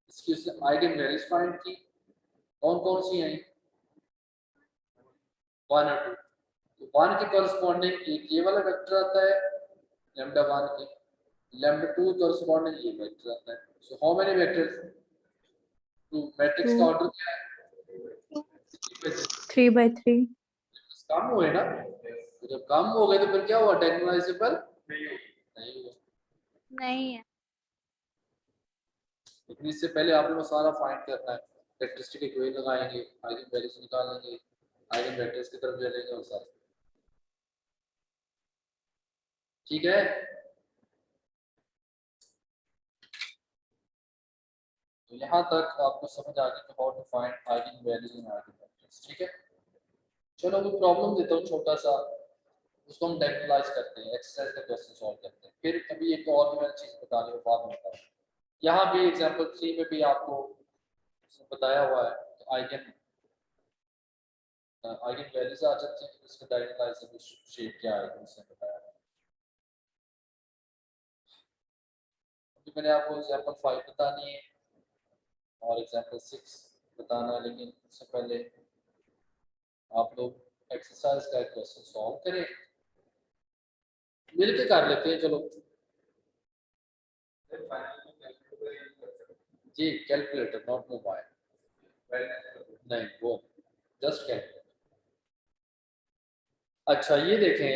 इसकी उसने आइगन वैल्यूज फाइंड की, कौन कौन सी हैं, 1 और 2, तो 1 के कॉरस्पॉन्डिंग एक ये वाला वेक्टर आता है लैम्डा 1 के, लैम्डा 2 कॉरस्पॉन्डिंग ये वेक्टर आता है। सो हाउ मेनी वेक्टर्स, तो मैट्रिक्स का ऑर्डर क्या है, 3x3. कम हुए ना, तो जब कम हो गए तो फिर क्या हुआ, डायगोनलाइजेबल नहीं हुआ। नहीं है। लेकिन इससे पहले आपने वो सारा फाइंड करना है, कैरेक्टरिस्टिक इक्वेशन लगाएंगे, आइगन वैल्यूज निकालेंगे, आइगन वेक्टर्स की तरफ चलेंगे और सारा, ठीक है। तो यहाँ तक आपको समझ आ गई how to find eigen values in eigen vectors, ठीक है। चलो वो प्रॉब्लम देता हूँ छोटा सा, उसको हम डायगोनलाइज करते हैं, एक्सरसाइज का क्वेश्चन सॉल्व करते हैं, फिर अभी एक और भी मैंने चीज बता दी वो बाद में बताऊँ। यहाँ भी एग्जांपल 3 में भी आपको बताया हुआ है तो आइगन वैल्यूज आ जाती है, इसका डायगोनलाइजेबल शेप क्या आएगा उसने बताया। अभी मैंने आपको एग्जांपल 5 बतानी है और एग्जांपल 6 बताना है, लेकिन उससे पहले आप लोग एक्सरसाइज का क्वेश्चन सॉल्व करें, मिलके कर लेते हैं चलो जी। कैलकुलेटर नॉट मोबाइल, नहीं वो जस्ट कैलकुलेटर। अच्छा ये देखें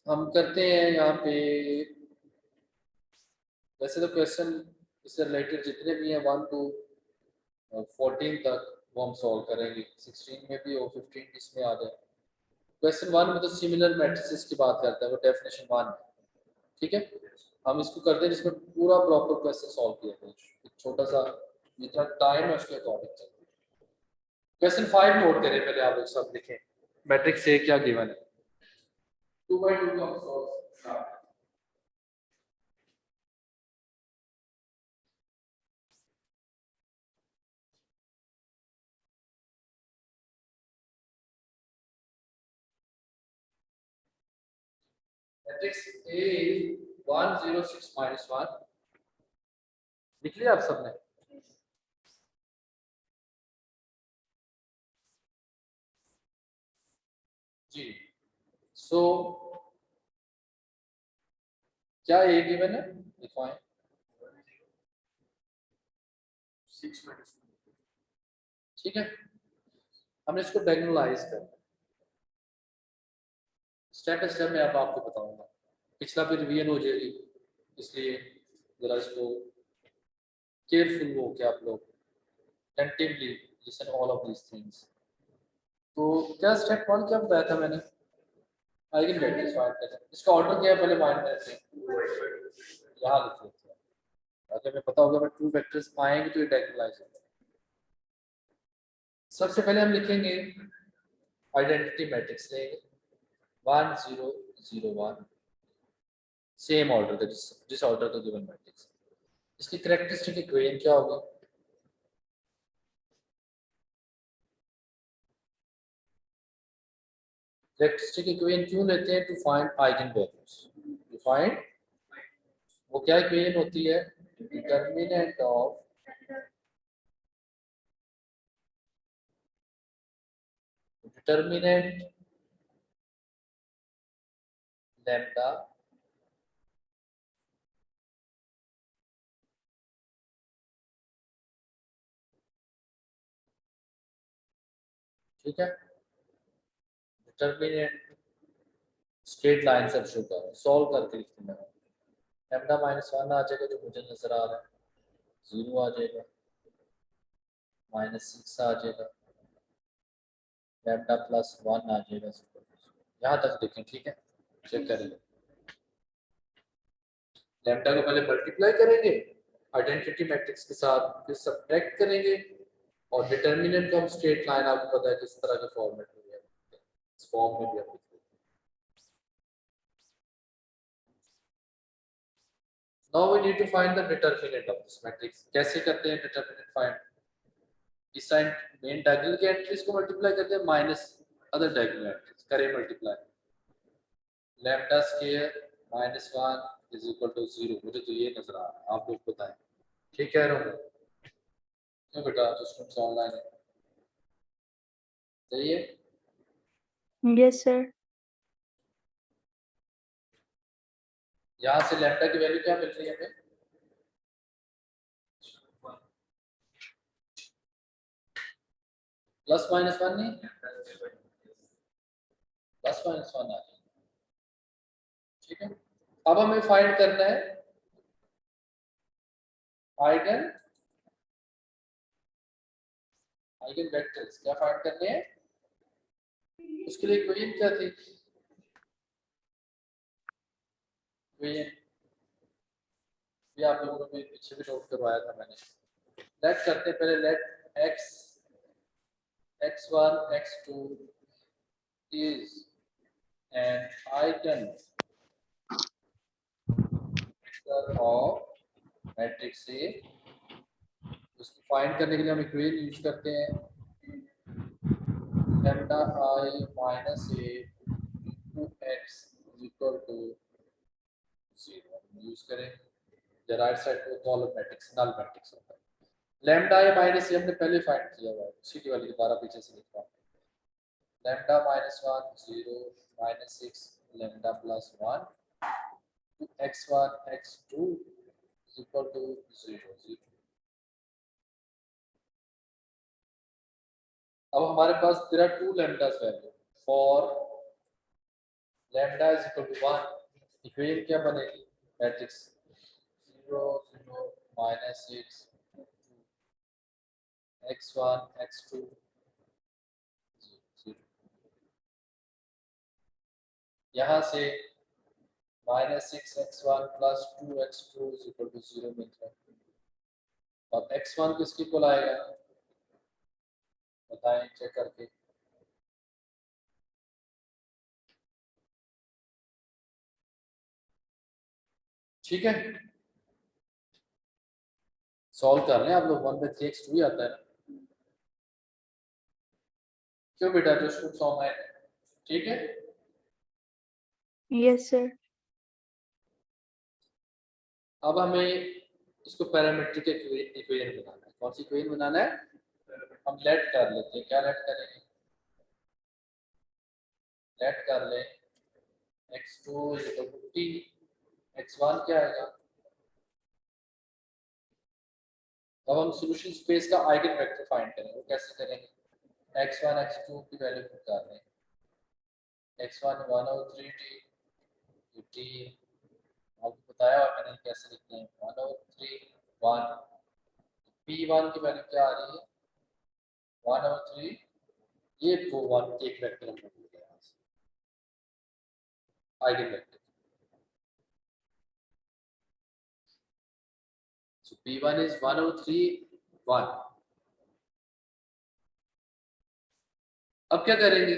हम करते हैं यहाँ पे, वैसे तो क्वेश्चन इससे रिलेटेड जितने भी हैं 1 to 14 तक वो हम सॉल्व करेंगे, 16 में भी और 15 इसमें आ जाए। क्वेश्चन 1 में तो सिमिलर मैट्रिसेस की बात करता है, वो डेफिनेशन 1 है, ठीक है। हम इसको करते हैं जिसमें पूरा प्रॉपर क्वेश्चन सॉल्व किया था, एक छोटा सा जितना टाइम है उसके अकॉर्डिंग चलते हैं। क्वेश्चन 5 नोट करें पहले, आप लोग सब लिखें मैट्रिक्स ए क्या गिवन है। 2 by 2 का हम सॉल्व। Matrix A is 1 0 6 -1। लिख लिया आप सबने? जी। सो क्या A गिवन है, दिखाएं। 6 -1। ठीक है, हमने इसको डायगोनलाइज करना है। स्टेप बाय स्टेप मैं अब आपको बताऊंगा, पिछला भी रिवीजन हो जाएगी, इसलिए जरा इसको केयरफुल हो के आप लोग attentively listen all of these things। तो क्या स्टेप 1 क्या बताया था मैंने, आइगन वेक्टर्स फाइंड करना। इसका ऑर्डर क्या है पहले फाइंड करते हैं, यहाँ लिख लेते हैं। अगर हमें पता होगा मैं ट्रू वेक्टर्स आएंगे तो ये डायगोनलाइज होगा। सबसे पहले हम लिखेंगे आइडेंटिटी मैट्रिक्स लेंगे 1 0 0 1, सेम ऑर्डर का, जिस ऑर्डर का गिवन मैट्रिक्स। इसकी कैरेक्टरिस्टिक इक्वेशन क्या होगी, कैरेक्टरिस्टिक इक्वेशन क्यों लेते हैं, to find eigen values. To find, वो क्या इक्वेशन होती है, डिटरमिनेंट ऑफ डिटरमिनेंट लैम्डा ठीक है, डिटरमिनेंट स्ट्रेट लाइन सब शो कर सॉल्व करके लिखते हैं। लैम्डा -1 आ जाएगा जो मुझे नजर आ रहा है, 0 आ जाएगा, -6 आ जाएगा, लैम्डा +1 आ जाएगा। यहाँ तक देखें, ठीक है, चेक करेंगे। लैम्डा को पहले मल्टीप्लाई करेंगे आइडेंटिटी मैट्रिक्स के साथ, फिर सब्ट्रैक्ट करेंगे, और डिटरमिनेंट को हम स्ट्रेट लाइन, आपको पता है किस तरह के फॉर्मेट में है, इस फॉर्म में भी हम लिखते हैं। Now we need to find the determinant of this matrix. कैसे करते हैं डिटरमिनेंट फाइंड, इस साइड मेन डायगोनल के एंट्रीज को मल्टीप्लाई करते हैं माइनस अदर डायगोनल एंट्रीज, करें multiply. Lambda square -1 is equal to 0, मुझे तो ये नजर आ रहा है, आप लोग बताएं ठीक कह रहा हूँ क्यों बेटा, तो स्टूडेंट्स ऑनलाइन है, सही है। Yes, sir. यहाँ से लैम्डा की वैल्यू क्या मिल रही है हमें, +-1 नहीं, +-1 आ जाएगा, ठीक है। अब हमें फाइंड करना है आइगन आइगन वेक्टर्स, क्या फाइंड करने हैं, उसके लिए इक्वेशन क्या थी, इक्वेशन ये आप लोगों ने पीछे भी नोट करवाया था मैंने। लेट करते हैं पहले, late x x1 x2 is an eigen vector of matrix A। उसको फाइंड करने के लिए हम इक्वेशन यूज करते हैं lambda I minus A into x equal to 0 use करें। द राइट साइड को कॉलम मैट्रिक्स, नल मैट्रिक्स होता है। लैम्डा I माइनस A हमने पहले फाइंड किया हुआ है, उसी की वाली दोबारा पीछे से लिख रहा हूं। Lambda -1 0 -6 lambda +1 to x1 x2 is equal to 0 0। अब हमारे पास there are two lambdas value for lambda is equal to 1, equation क्या बनेगी, मैट्रिक्स 0 0 -6 x1 x2 0 0। यहाँ से -6x1 + 2x2 = 0 मिलता है। और x1 किसके इक्वल आएगा बताएं चेक करके। ठीक है, सॉल्व कर लें आप लोग। 1/3x2 ही आता है ना। क्यों बेटा, जो शुड सॉल्व है। ठीक है, Yes, sir. अब हमें इसको पैरामीट्रिक इक्वेशन बनाना है। कौन सी इक्वेशन बनाना है? हम लेट कर लेते हैं। क्या लेट करेंगे? लेट कर ले x2 = t, x1 क्या आएगा? अब हम सॉल्यूशन स्पेस का आइगन वेक्टर फाइंड करेंगे। वो कैसे करेंगे? x1 x2 की वैल्यू पुट कर रहे हैं। x1 1/3t, t आपको बताया और मैंने कैसे लिखते हैं 1/3 1। p1 की वैल्यू क्या आ रही है? 1/3। ये वो वन एक वेक्टर हम लोग लेंगे यहाँ से, eigen vector. So p1 is 1/3 1। अब क्या करेंगे?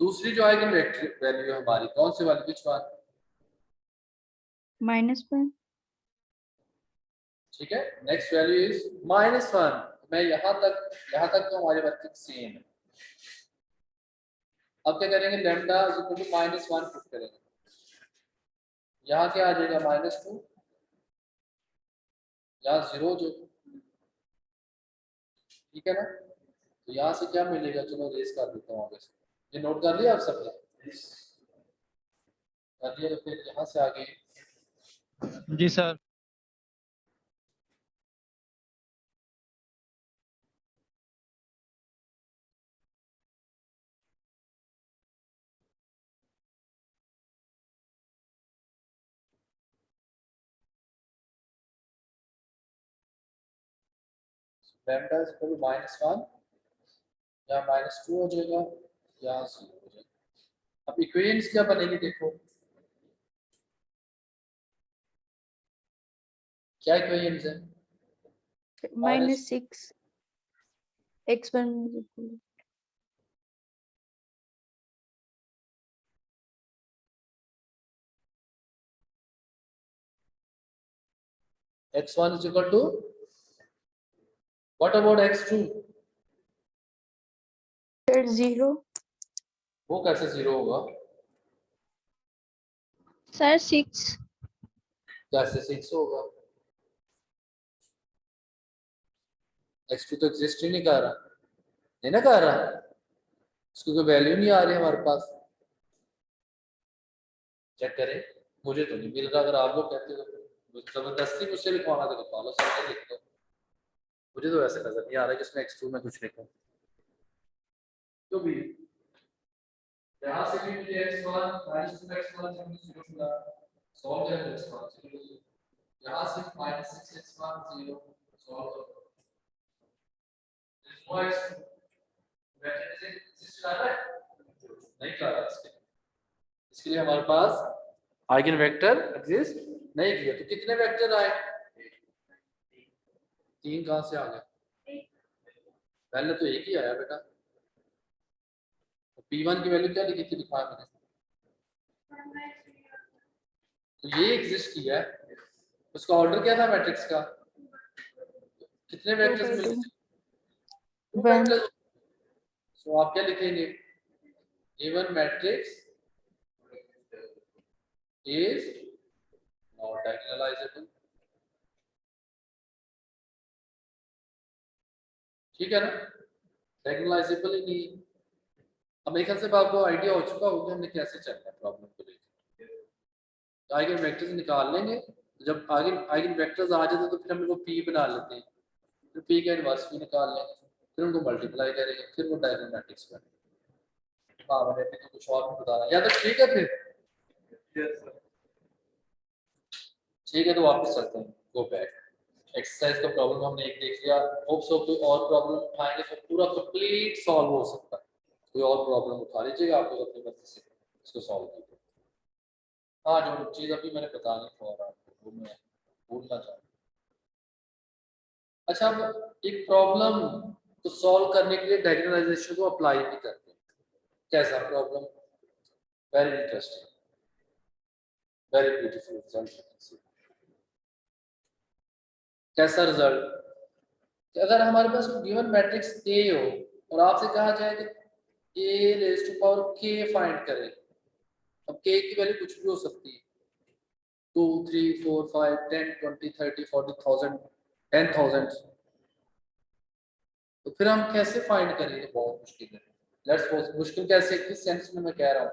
दूसरी जो आइगन वेक्टर वैल्यू है हमारी, कौन सी वाली? Which one? -1. ठीक है, नेक्स्ट वैल्यू इज -1। मैं यहाँ तक तो हमारे मैट्रिक्स सेम है। अब क्या करेंगे? लैम्डा -1 पुट करेंगे। यहाँ क्या आ जाएगा? -2। यहाँ 0 जो, ठीक है ना। तो यहाँ से क्या मिलेगा? चलो रेस कर देता हूँ आगे से। ये नोट कर लिया आप सबने? कर लिया तो फिर यहाँ से आगे जी sir. Lambda is equal to -1, या -2 हो जाएगा, या 0 हो जाएगा। अब इक्वेशंस क्या बनेगी देखो, क्या इक्वेशंस है? -6 x1 is equal to x1 is equal to what about x2? sir 0. वो कैसे 0 होगा? सर 6। कैसे 6 होगा? x2 तो एग्जिस्ट ही नहीं कर रहा, नहीं ना कर रहा, उसकी कोई वैल्यू नहीं आ रही हमारे पास। चेक करें, मुझे तो नहीं मिल रहा। अगर आप लोग कहते हो तो जबरदस्ती मुझसे लिखवाना तो लिखवा लो, सब लिख दो। मुझे तो ऐसे नजर नहीं आ रहा कि इसमें x2 में कुछ लिखो। तो भी यहाँ से भी मुझे x1 -2x1 0 मिला, सॉल्व करें x1 0। यहाँ से -6x1 0 सॉल्व करो। नो x2 वेक्टर से एग्जिस्ट कर रहा है? नहीं कर रहा। इसके लिए हमारे पास आइगन वेक्टर एग्जिस्ट नहीं किया। तो कितने वेक्टर आए? 3 कहां से आ गए? पहले तो एक ही आया बेटा। तो p1 की वैल्यू क्या लिखी थी? लिखा है मैंने, तो ये एग्जिस्ट किया है। उसका ऑर्डर क्या था मैट्रिक्स का? कितने वेक्टर्स मिले थे? 2 1. वेक्टर्स। सो आप क्या लिखेंगे? Given matrix is not diagonalizable। ठीक है ना, डायगोनलाइजेबल ही नहीं। अब मेरे ख्याल से आपको आइडिया हो चुका होगा हमने कैसे चलना है प्रॉब्लम को लेकर। आइगन वेक्टर्स निकाल लेंगे, जब आइगन वेक्टर्स आ जाते तो फिर हम इनको p बना लेते हैं, फिर p का इनवर्स भी निकाल लेंगे, फिर उनको मल्टीप्लाई करेंगे, फिर वो डायगोनल मैट्रिक्स बनेगा। हाँ मैंने तो कुछ और भी बताना या तो ठीक है फिर। ठीक है, तो वापस चलते हैं, गो बैक। एक्सरसाइज का प्रॉब्लम हमने एक देख लिया। होप सो कोई और प्रॉब्लम उठाएंगे तो पूरा कंप्लीट सॉल्व हो सकता है। कोई और प्रॉब्लम उठा लीजिएगा आप लोग अपनी मर्जी से, इसको सॉल्व कीजिए। हाँ जो चीज अभी मैंने बतानी थी और आपको वो मैं बोलना चाहता हूँ। अच्छा, अब एक प्रॉब्लम को सॉल्व करने के लिए डायगोनलाइजेशन को अप्लाई भी करते हैं। कैसा problem? Very interesting, very beautiful result. कैसा रिजल्ट? अगर हमारे पास कोई गिवन मैट्रिक्स ए हो और आपसे कहा जाए कि ए रेज़ टू पावर के फाइंड करें, अब के की वैल्यू कुछ भी हो सकती है, 2 3 4 5 10 20 30 40,000 10,000, तो फिर हम कैसे फाइंड करेंगे? बहुत मुश्किल है। लेट्स सपोज, मुश्किल कैसे, किस सेंस में मैं कह रहा हूँ,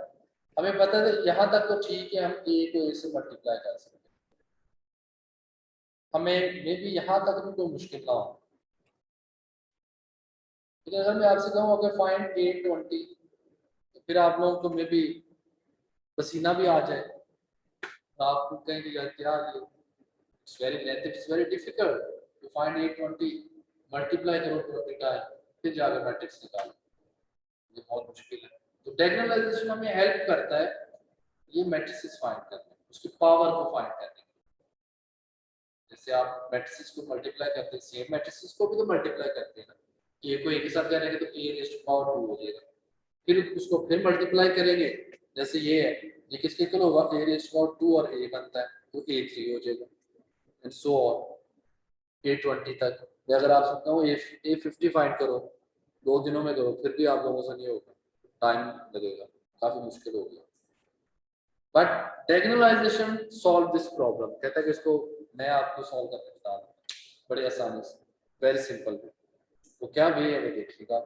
हमें पता है यहाँ तक तो ठीक है, हम ए को ए से मल्टीप्लाई कर सकते हैं, हमें मे बी यहाँ तक भी कोई मुश्किल ना हो। लेकिन अगर मैं आपसे कहूँ अगर फाइंड 820, तो फिर आप लोगों को मे बी पसीना भी आ जाए, तो आप कहेंगे यार क्या ये, it's very lengthy, it's very difficult to find 820, multiply करो 20 टाइम फिर जाकर मैट्रिक्स निकालो, ये बहुत मुश्किल है। तो डायगोनलाइजेशन हमें हेल्प करता है ये मैट्रिसेस फाइंड करने में, उसकी पावर को फाइंड करने में। जैसे आप मैट्रिसेस को मल्टीप्लाई करते हैं, सेम मैट्रिसेस को भी तो मल्टीप्लाई करते हैं ना, ए को ए के साथ करेंगे तो ए रेज़ टू पावर 2 हो जाएगा, फिर उसको फिर मल्टीप्लाई करेंगे, जैसे ये है, ये किसके इक्वल होगा, ए रेज़ टू पावर 2 और ए बनता है तो a3 हो जाएगा, एंड सो ऑन a20 तक। या अगर आप सकते हो a50 फाइंड करो, 2 दिनों में करो, फिर भी आप लोगों से नहीं होगा, टाइम लगेगा, काफी मुश्किल होगी। बट डायगोनलाइजेशन सॉल्व दिस प्रॉब्लम, कहता है कि इसको मैं आपको सॉल्व करके बता दूं बड़ी आसानी से, वेरी सिंपल वे। तो क्या वे है वो देखिएगा।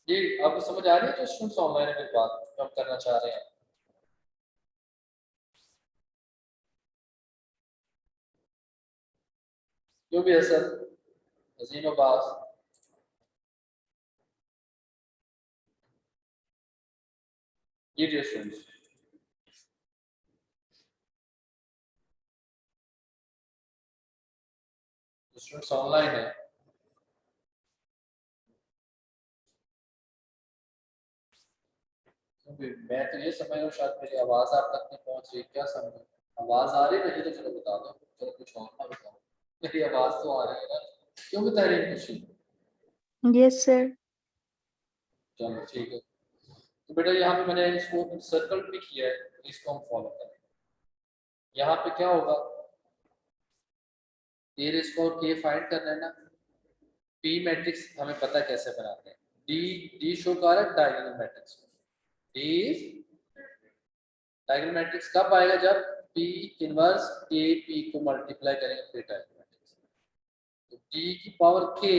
ये आपको समझ आ रही है जो स्टूडेंट्स ऑनलाइन में बात जो हम करना चाह रहे हैं? जो भी है सर, अजीम अब्बास, ये जो स्टूडेंट्स ऑनलाइन है, मैं तो ये समझ रहा हूँ शायद मेरी आवाज आप तक नहीं पहुंच रही, क्या समझ, आवाज आ रही है तो चलो बता दो, चलो कुछ और ना बताओ, मेरी आवाज तो आ रही है ना, क्यों बता रही है खुशी? Yes, sir. चलो ठीक है। तो बेटा यहाँ पे मैंने इसको सर्कल भी किया है, इसको हम फॉलो करें। यहाँ पे क्या होगा, ए रेज़ टू पावर के फाइंड करना है ना, पी मैट्रिक्स हमें पता है कैसे बनाते हैं, डी डी शो कर diagonal matrix, D is diagonal matrix कब आएगा, जब पी इनवर्स ए पी को मल्टीप्लाई करेंगे फिर डायगोनल मैट्रिक्स। तो डी की पावर के,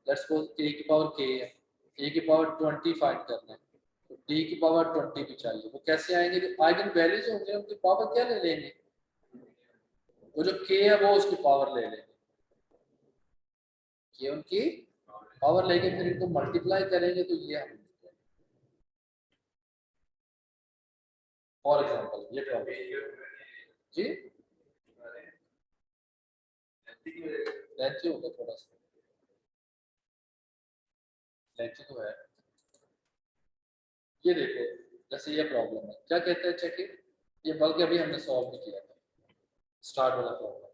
लेट्स सपोज ए की पावर के है, ए की पावर 20 फाइंड करना है, तो डी की पावर 20 भी चाहिए। वो कैसे आएंगे, जो आइगन वैल्यूज होंगे उनकी पावर क्या ले लेंगे, वो जो के है वो उसकी पावर ले लेंगे, ये उनकी पावर लेके फिर इनको मल्टीप्लाई करेंगे तो ये हम, फॉर एग्जांपल ये प्रॉब्लम जी लेंथी होगा, थोड़ा सा लेंथी तो है। ये देखो जैसे ये प्रॉब्लम है, क्या कहते हैं चेक इट, ये बल्कि अभी हमने सॉल्व भी किया था, स्टार्ट वाला प्रॉब्लम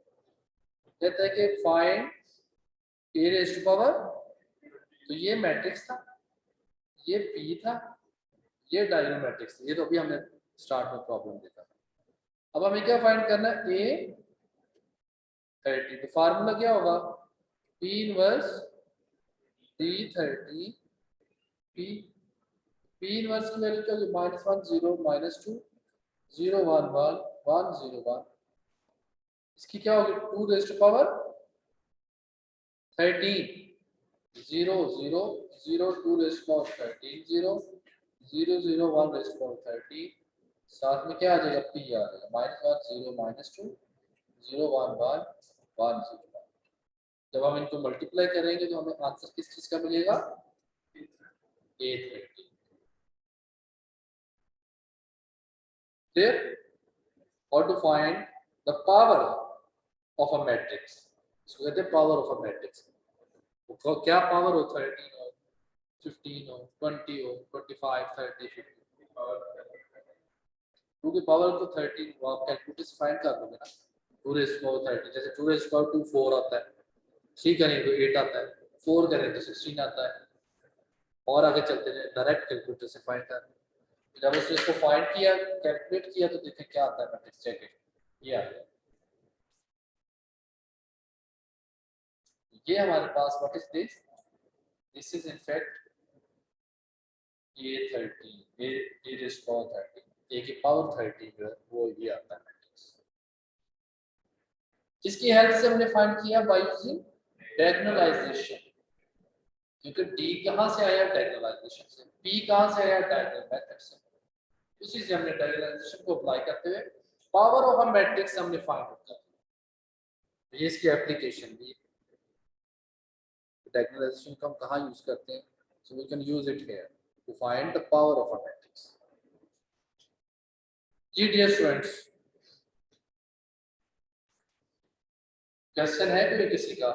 कहता है कि find A raise to power, तो ये मैट्रिक्स था, ये पी था, ये डायगोनल मैट्रिक्स था, ये तो अभी हमने स्टार्ट में प्रॉब्लम देखा था। अब हमें क्या फाइंड करना है, ए 30, तो फार्मूला क्या होगा, P inverse D 30 P, P inverse की वैल्यू क्या होगी, -1 0 -2 0 1 1 1 0 1, इसकी क्या होगी 2 raise to power 13 0 0 0 2 raise to power 13 0 0 0 1 raise to power 13, साथ में क्या आ जाएगा, पी आ जाएगा -1 0 -2 0 1 1 1 0 1। जब हम इनको मल्टीप्लाई करेंगे तो हमें आंसर किस चीज का मिलेगा, A30। फिर और to find the power of a matrix, इसको कहते हैं पावर ऑफ अ मैट्रिक्स। तो क्या पावर हो 13 और 15 हो, 20 हो, 25, 30, 50 2 की पावर तो 13 वो आप कैलकुलेटर से फाइंड कर लोगे ना। 2 रेज़ टू पावर 30 जैसे 2 रेज़ टू पावर 2 4 आता है, 3 करेंगे तो 8 आता है, 4 करेंगे तो 16 आता है, और आगे चलते जाए डायरेक्ट कैलकुलेटर से फाइंड कर। जब उसने इसको फाइंड किया, कैलकुलेट किया तो देखें क्या आता है, मैट्रिक्स चेक ये आ गया। ये हमारे पास what is this, this is in fact A13 A raise to power 13 A की पावर 13 जो है वो ये आता है मैट्रिक्स। किसकी हेल्प से हमने फाइंड किया, बाय यूजिंग डायगोनलाइजेशन, क्योंकि D कहां से आया, डायगोनलाइजेशन से, P कहां से आया, डायगोनल मेथड से। उसी से हमने डायगोनलाइजेशन को अप्लाई करते हुए पावर ऑफ अ मैट्रिक्स हमने फाइंड आउट कर दिया। ये इसकी एप्लीकेशन भी डायगोनलाइजेशन को हम कहां यूज करते हैं, so we can use it here to find the power of a matrix. जी डियर स्टूडेंट्स, क्वेश्चन है कोई किसी का?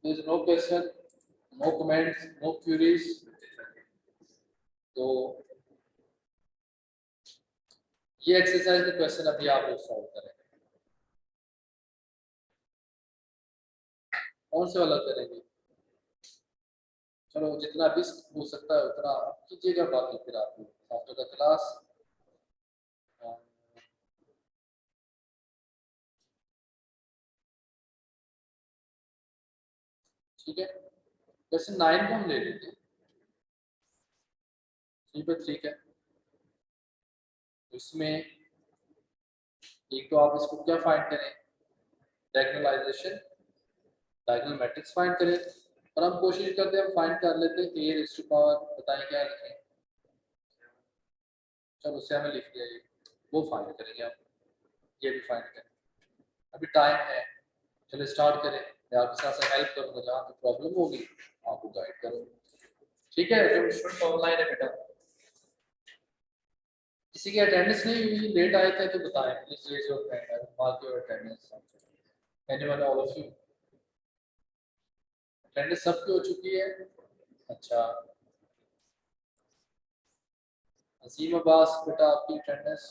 There is no question, no comments, no queries. तो ये एक्सरसाइज के क्वेश्चन अभी आप लोग सॉल्व करेंगे। कौन से वाला करेंगे? चलो जितना भी हो सकता है उतना कीजिएगा, बाकी फिर आप आफ्टर द क्लास ठीक है। क्वेश्चन 9 को हम ले लेते हैं, 3 पे 3 है। इसमें एक तो आप इसको क्या फाइंड करें, डायगोनलाइजेशन, डायगोनल मैट्रिक्स फाइंड करें, और हम कोशिश करते हैं, हम फाइंड कर लेते हैं A रेज़ टू पावर, बताएं क्या लिखें, चलो उससे हमें लिख दिया, ये वो फाइंड करेंगे हम, ये भी फाइंड करें। अभी टाइम है, चलो स्टार्ट करें। मैं आपके साथ साथ हेल्प करूंगा, जहाँ पे प्रॉब्लम होगी आपको गाइड करूंगा, ठीक है। जो स्टूडेंट ऑनलाइन है बेटा, किसी की अटेंडेंस नहीं हुई, लेट आए थे तो बताएं please, raise your hand, I will mark your attendance. Anyone, all of you, attendance सबकी हो चुकी है? अच्छा, असीम अब्बास बेटा आपकी अटेंडेंस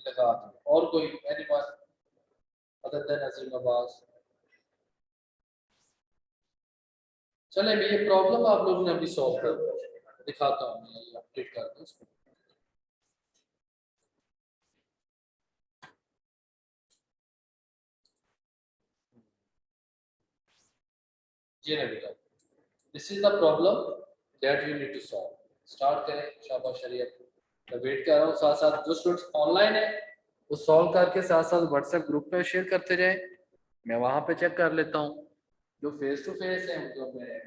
लगा दो, और कोई एनीवन अदर देन असीम अब्बास? चले ये प्रॉब्लम आप लोगों ने अभी सॉल्व कर दिखाता हूँ, मैं ये अपडेट कर दूँ इसको। ये ना बेटा, this is the problem that you need to solve. Start करें, शाबाश शरीयत, मैं वेट कर रहा हूँ। साथ साथ जो स्टूडेंट्स ऑनलाइन है वो सॉल्व करके साथ साथ व्हाट्सएप ग्रुप पे शेयर करते जाएं, मैं वहां पे चेक कर लेता हूँ। जो फेस टू फेस है जो मैं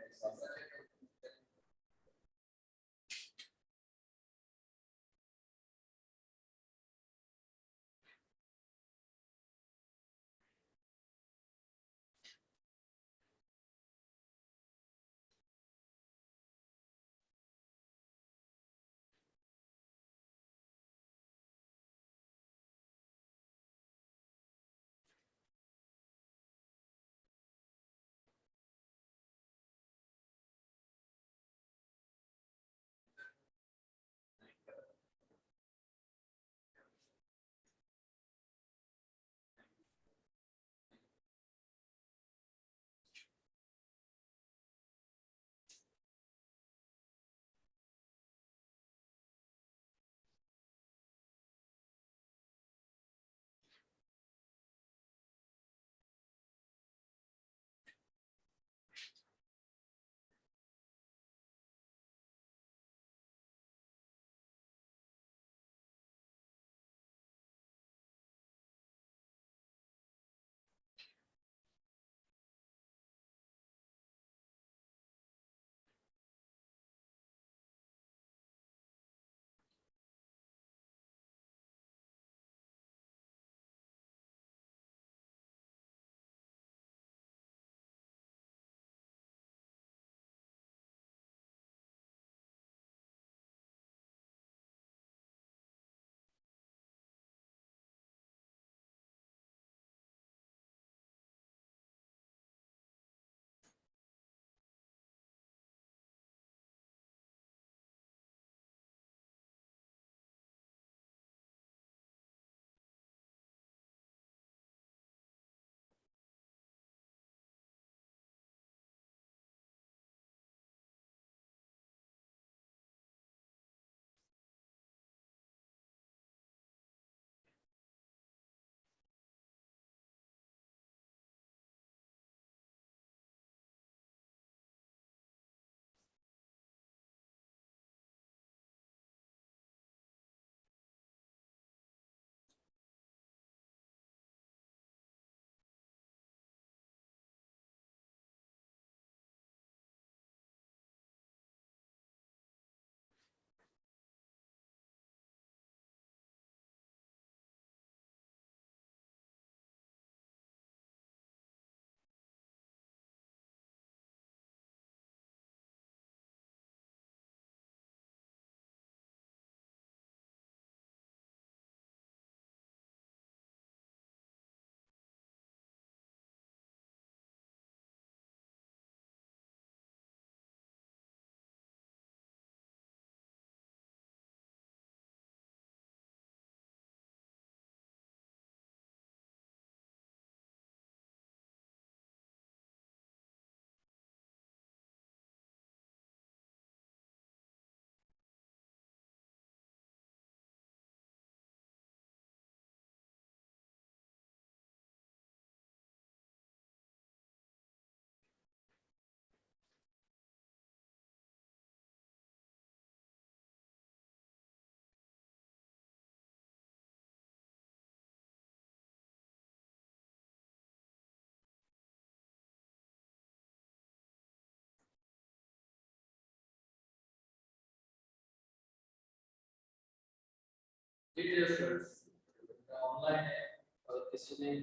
ऑनलाइन है, अगर किसी ने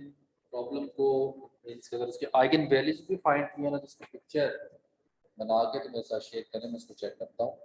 प्रॉब्लम को मीन्स अगर उसके आइगन वैल्यूज भी फाइंड किया ना, तो उसकी पिक्चर बना के तो मेरे साथ शेयर करें, मैं उसको चेक करता हूँ।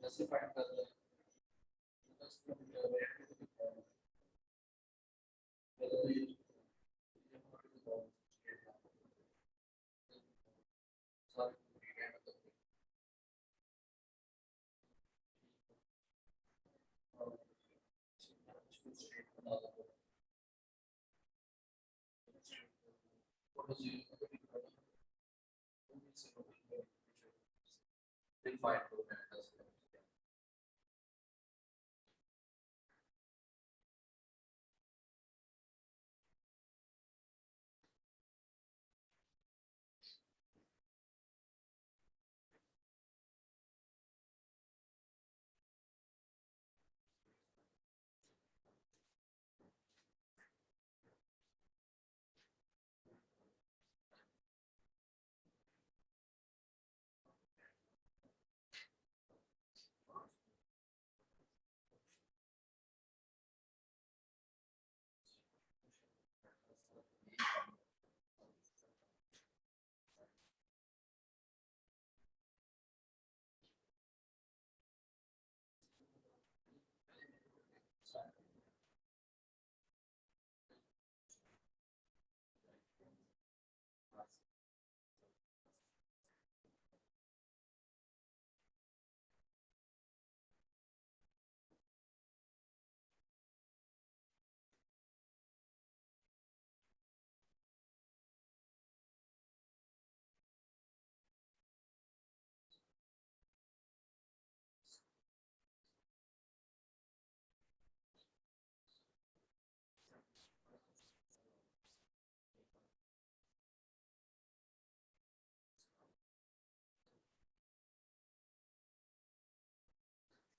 जैसे फाइंड कर रहे हैं,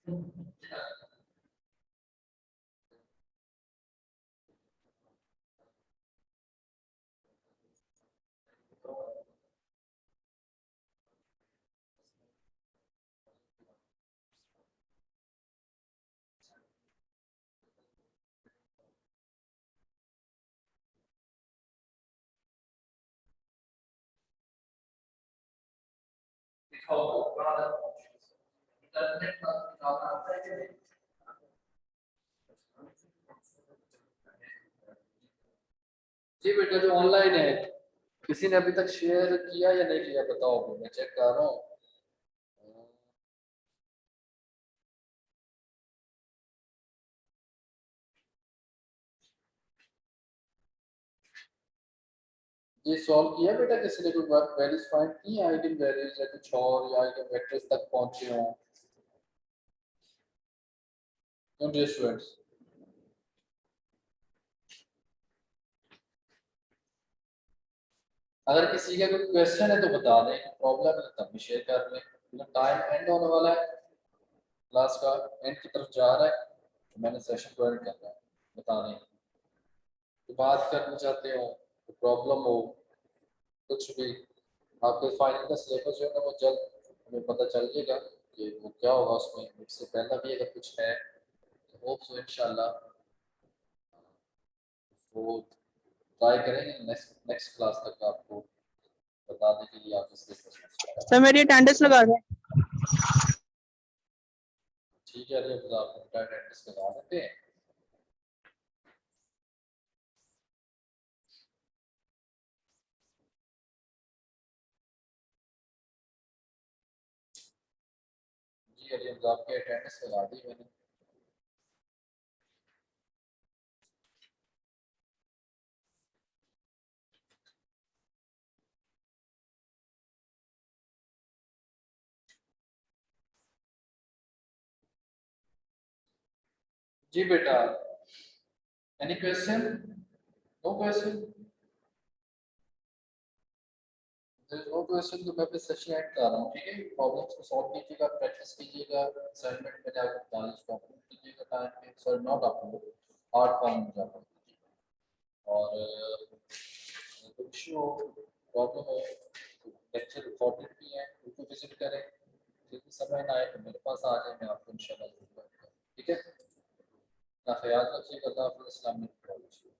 जी बेटा जो ऑनलाइन है किसी ने अभी तक शेयर किया या नहीं किया बताओ अभी मैं चेक कर रहा हूँ। ये सॉल्व किया बेटा किसी ने कोई वर्क वैल्यूज फाइंड की है आइगन वैल्यूज या कुछ और या आइगन वेक्टर्स तक पहुंचे हो? डियर स्टूडेंट्स अगर किसी का कोई क्वेश्चन है तो बता दें, प्रॉब्लम है तब भी शेयर कर लें। टाइम एंड होने वाला है, क्लास का एंड की तरफ जा रहा है, तो मैंने सेशन को एंड करना है। बता दें तो बात करना चाहते हो, तो प्रॉब्लम हो कुछ भी, आपके फाइनल का सिलेबस जो है ना वो जल्द हमें पता चल जाएगा कि वो क्या होगा उसमें। इससे पहला भी अगर कुछ है तो होप सो इंशाल्लाह वो ट्राई करेंगे नेक्स्ट क्लास तक आपको बताने के लिए। आप सिलेबस सर मेरी अटेंडेंस लगा दें। ठीक है, अभी आप अटेंडेंस लगा देते हैं। जी अली आपके अटेंडेंस लगा दी मैंने। जी बेटा any question? No question? No question तो मैं फिर सेशन ऐड कर रहा हूँ। ठीक है, प्रॉब्लम्स को सॉल्व कीजिएगा, प्रैक्टिस कीजिएगा, असाइनमेंट में जाकर 45 कंप्लीट कीजिएगा टाइम पे। सॉरी नॉट आप हार्ड फॉर्म में जाकर कीजिएगा। और कुछ प्रॉब्लम हो लेक्चर रिकॉर्डेड भी है, उनको विजिट करें। जितनी समय ना आए तो मेरे पास आ जाए, मैं आपको इंशाल्लाह जरूर करूँगा। ठीक है, ना ख्याल रखिएगा। अल्लाह हाफ़िज़। अस्सलाम वालेकुम।